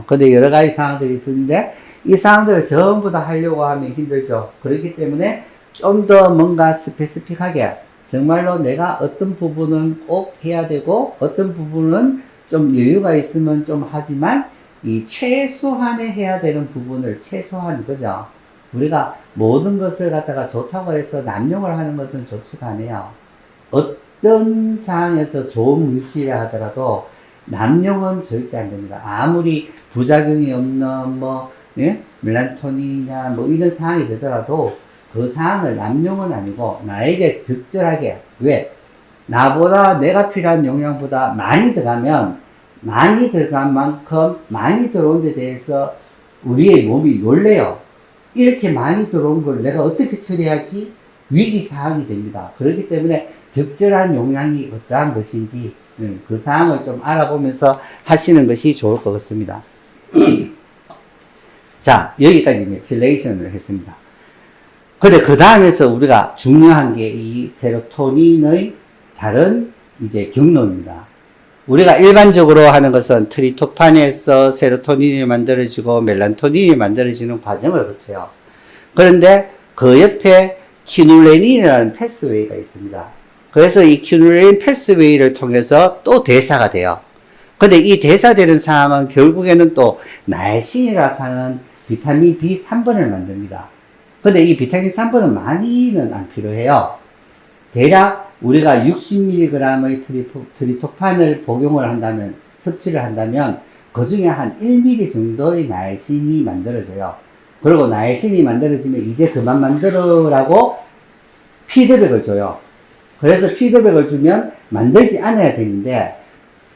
근데 여러 가지 사항들이 있는데, 이 사항들을 전부 다 하려고 하면 힘들죠. 그렇기 때문에 좀 더 뭔가 스페시픽하게, 정말로 내가 어떤 부분은 꼭 해야 되고 어떤 부분은 좀 여유가 있으면 좀 하지만, 이 최소한에 해야 되는 부분을 최소한, 그죠? 우리가 모든 것을 갖다가 좋다고 해서 남용을 하는 것은 좋지가 않아요. 어떤 상황에서 좋은 물질이라 하더라도 남용은 절대 안 됩니다. 아무리 부작용이 없는 멜라토닌이나 이런 상황이 되더라도 그 상황을 남용은 아니고 나에게 적절하게, 왜? 나보다 내가 필요한 용량보다 많이 들어가면 많이 들어간 만큼 많이 들어온 데 대해서 우리의 몸이 놀래요. 이렇게 많이 들어온 걸 내가 어떻게 처리하지? 위기 상황이 됩니다. 그렇기 때문에 적절한 용량이 어떠한 것인지 그 사항을 좀 알아보면서 하시는 것이 좋을 것 같습니다. 자, 여기까지 메틸레이션을 했습니다. 근데 그 다음에서 우리가 중요한 게 이 세로토닌의 다른 이제 경로입니다. 우리가 일반적으로 하는 것은 트리토판에서 세로토닌이 만들어지고 멜라토닌이 만들어지는 과정을 거쳐요. 그런데 그 옆에 키눌레닌이라는 패스웨이가 있습니다. 그래서 이 키눌레닌 패스웨이를 통해서 또 대사가 돼요. 근데 이 대사되는 상황은 결국에는 또 나이신이라고 하는 비타민 B3번을 만듭니다. 근데 이 비타민 3번은 많이는 안 필요해요. 대략 우리가 60mg의 트리토판을 복용을 한다면, 섭취를 한다면, 그 중에 한 1mg 정도의 나이신이 만들어져요. 그리고 나이신이 만들어지면 이제 그만 만들어라고 피드백을 줘요. 그래서 피드백을 주면 만들지 않아야 되는데,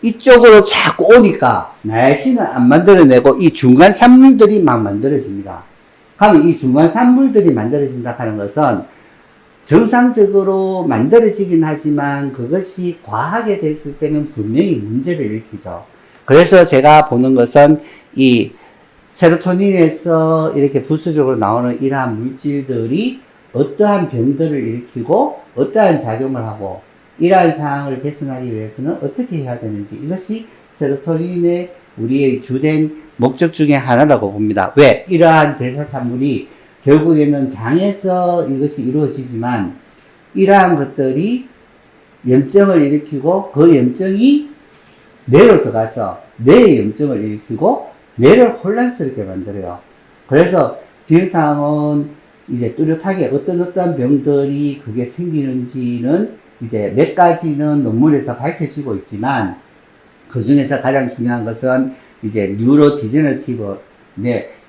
이쪽으로 자꾸 오니까 나이신은 안 만들어내고 이 중간 산물들이 막 만들어집니다. 그러면 이 중간 산물들이 만들어진다 하는 것은 정상적으로 만들어지긴 하지만 그것이 과하게 됐을 때는 분명히 문제를 일으키죠. 그래서 제가 보는 것은 이 세로토닌에서 이렇게 부수적으로 나오는 이러한 물질들이 어떠한 병들을 일으키고 어떠한 작용을 하고 이러한 상황을 개선하기 위해서는 어떻게 해야 되는지, 이것이 세로토닌의 우리의 주된 목적 중에 하나라고 봅니다. 왜? 이러한 대사산물이 결국에는 장에서 이것이 이루어지지만 이러한 것들이 염증을 일으키고 그 염증이 뇌로서 가서 뇌의 염증을 일으키고 뇌를 혼란스럽게 만들어요. 그래서 지금 상황은 이제 뚜렷하게 어떤 병들이 그게 생기는지는 이제 몇 가지는 논문에서 밝혀지고 있지만 그 중에서 가장 중요한 것은 이제 뉴로디제너티브,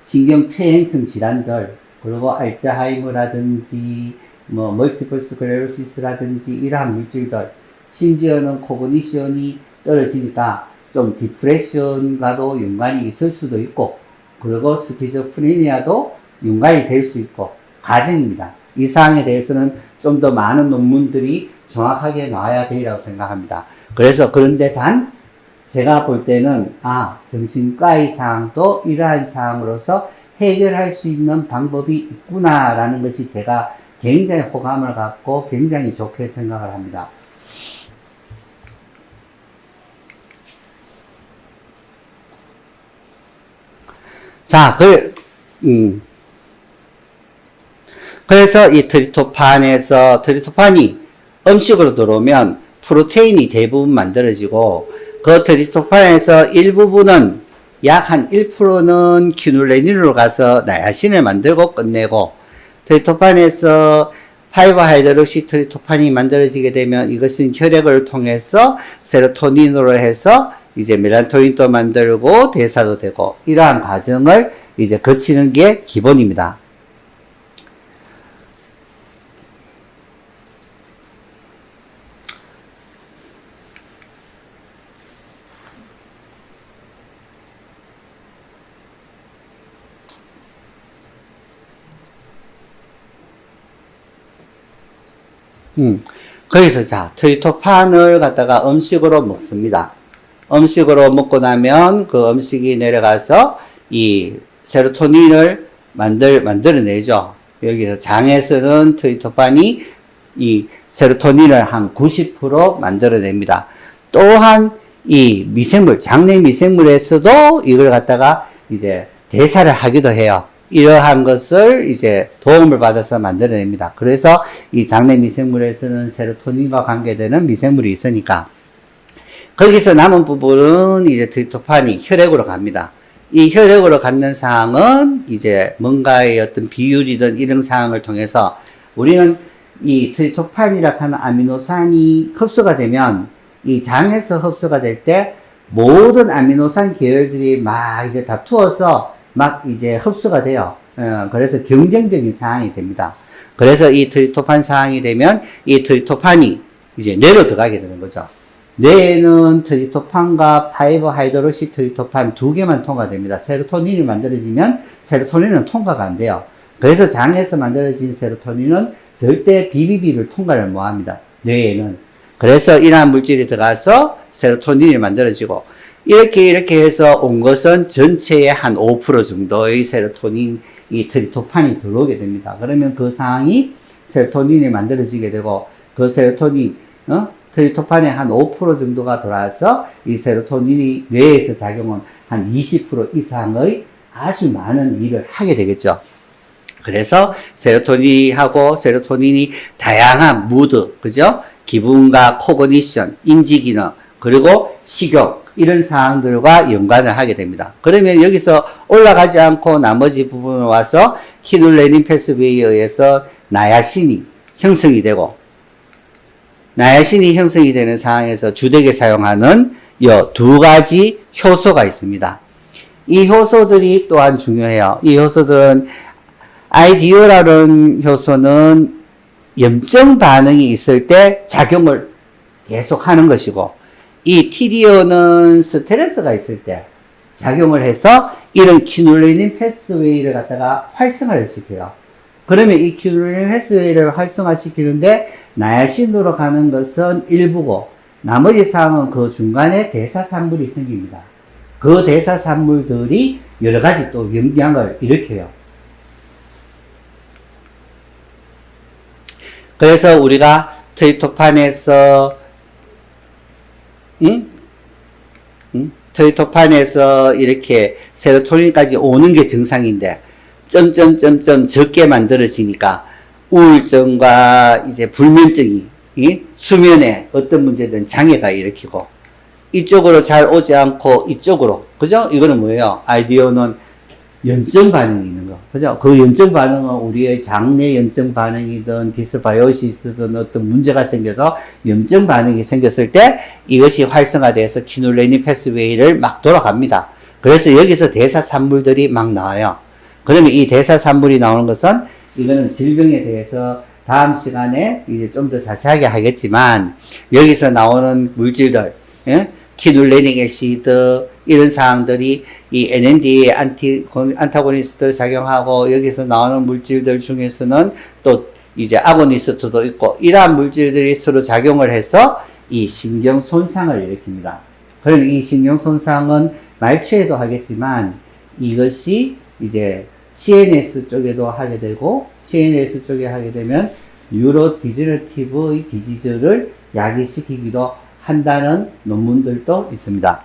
신경퇴행성 질환들, 그리고 알츠하이머라든지 뭐 멀티플 스클레로시스라든지 이러한 물질들, 심지어는 코그니션이 떨어지니까 좀 디프레션과도 연관이 있을 수도 있고, 그리고 스키조프레니아도 연관이 될 수 있고 과정입니다. 이 사항에 대해서는 좀 더 많은 논문들이 정확하게 나와야 되리라고 생각합니다. 그래서 그런데 단 제가 볼 때는 정신과의 사항도 이러한 사항으로서 해결할 수 있는 방법이 있구나라는 것이 제가 굉장히 호감을 갖고 굉장히 좋게 생각을 합니다. 자, 그래서 이 트리토판이 음식으로 들어오면 프로테인이 대부분 만들어지고 그 트리토판에서 일부분은 약 한 1%는 키눌레닌으로 가서 나야신을 만들고 끝내고, 트리토판에서 5하이드록시 트리토판이 만들어지게 되면 이것은 혈액을 통해서 세로토닌으로 해서 이제 멜라토닌도 만들고 대사도 되고 이러한 과정을 이제 거치는 게 기본입니다. 거기서 트리토판을 갖다가 음식으로 먹습니다. 음식으로 먹고 나면 그 음식이 내려가서 이 세로토닌을 만들어내죠. 여기서 장에서는 트리토판이 이 세로토닌을 한 90% 만들어냅니다. 또한 이 장내 미생물에서도 이걸 갖다가 이제 대사를 하기도 해요. 이러한 것을 이제 도움을 받아서 만들어냅니다. 그래서 이 장내 미생물에서는 세로토닌과 관계되는 미생물이 있으니까 거기서 남은 부분은 이제 트리토판이 혈액으로 갑니다. 이 혈액으로 갖는 사항은 이제 뭔가의 어떤 비율이든 이런 사항을 통해서 우리는 이 트리토판이라고 하는 아미노산이 흡수가 되면 이 장에서 흡수가 될 때 모든 아미노산 계열들이 막 이제 다투어서 막 이제 흡수가 돼요. 그래서 경쟁적인 상황이 됩니다. 그래서 이 트리토판 상황이 되면 이 트리토판이 이제 뇌로 들어가게 되는 거죠. 뇌에는 트리토판과 5하이드로시 트리토판 두 개만 통과됩니다. 세로토닌이 만들어지면 세로토닌은 통과가 안 돼요. 그래서 장에서 만들어진 세로토닌은 절대 BBB를 통과를 못 합니다. 뇌에는. 그래서 이러한 물질이 들어가서 세로토닌이 만들어지고, 이렇게 해서 온 것은 전체의 한 5% 정도의 세로토닌, 이 트리토판이 들어오게 됩니다. 그러면 그 상황이 세로토닌이 만들어지게 되고, 그 세로토닌, 트리토판의 한 5% 정도가 들어와서 이 세로토닌이 뇌에서 작용은 한 20% 이상의 아주 많은 일을 하게 되겠죠. 그래서 세로토닌이 다양한 무드, 그죠? 기분과 코그니션, 인지 기능, 그리고 식욕, 이런 사항들과 연관을 하게 됩니다. 그러면 여기서 올라가지 않고 나머지 부분에 와서 키눌레닌 패스웨이에 의해서 나야신이 형성이 되고, 나야신이 형성이 되는 상황에서 주되게 사용하는 이 두 가지 효소가 있습니다. 이 효소들이 또한 중요해요. 이 효소들은 아이디오라는 효소는 염증 반응이 있을 때 작용을 계속 하는 것이고, 이 TDO는 스트레스가 있을 때 작용을 해서 이런 키눌레닌 패스웨이를 갖다가 활성화를 시켜요. 그러면 이 키눌레닌 패스웨이를 활성화시키는데 나야신으로 가는 것은 일부고, 나머지 사항은 그 중간에 대사산물이 생깁니다. 그 대사산물들이 여러 가지 또 영향을 일으켜요. 그래서 우리가 트리토판에서 트리토판에서 이렇게 세로토닌까지 오는 게 정상인데 점점점점 적게 만들어지니까 우울증과 이제 불면증이 수면에 어떤 문제든 장애가 일으키고, 이쪽으로 잘 오지 않고 이쪽으로, 그죠? 이거는 뭐예요? 아이디어는 염증 반응이 있는 거, 그죠? 그 염증 반응은 우리의 장내 염증 반응이든 디스바이오시스든 어떤 문제가 생겨서 염증 반응이 생겼을 때 이것이 활성화돼서 키눌레닌 패스웨이를 막 돌아갑니다. 그래서 여기서 대사산물들이 막 나와요. 그러면 이 대사산물이 나오는 것은, 이거는 질병에 대해서 다음 시간에 이제 좀 더 자세하게 하겠지만, 여기서 나오는 물질들, 예? 키눌레닉 애시드, 이런 사항들이 이 NMDA 안타고니스트 작용하고, 여기서 나오는 물질들 중에서는 또 이제 아고니스트도 있고, 이러한 물질들이 서로 작용을 해서 이 신경 손상을 일으킵니다. 그러면 이 신경 손상은 말초에도 하겠지만, 이것이 이제 CNS 쪽에도 하게 되고, CNS 쪽에 하게 되면 뉴로 디제너티브의 디지즈를 야기시키기도 한다는 논문들도 있습니다.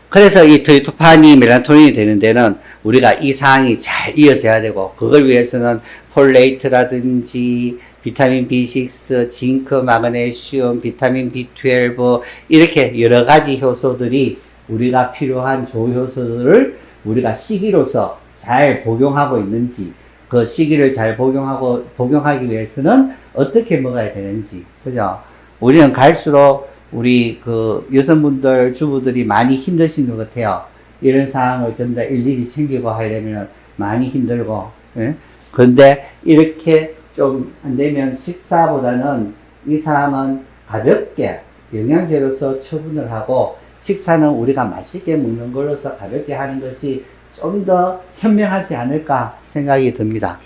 그래서 이 트리토판이 멜라토닌이 되는 데는 우리가 이 사항이 잘 이어져야 되고, 그걸 위해서는 폴레이트라든지 비타민 B6, 징크, 마그네슘, 비타민 B12 이렇게 여러 가지 효소들이 우리가 필요한 조효소들을 우리가 시기로서 잘 복용하고 있는지, 그 시기를 잘 복용하기 위해서는 어떻게 먹어야 되는지, 그죠? 우리는 갈수록 우리 그 여성분들, 주부들이 많이 힘드신 것 같아요. 이런 상황을 전부 다 일일이 챙기고 하려면 많이 힘들고, 예? 그런데 이렇게 좀 안 되면 식사보다는 이 사람은 가볍게 영양제로서 처분을 하고, 식사는 우리가 맛있게 먹는 걸로서 가볍게 하는 것이 좀 더 현명하지 않을까 생각이 듭니다.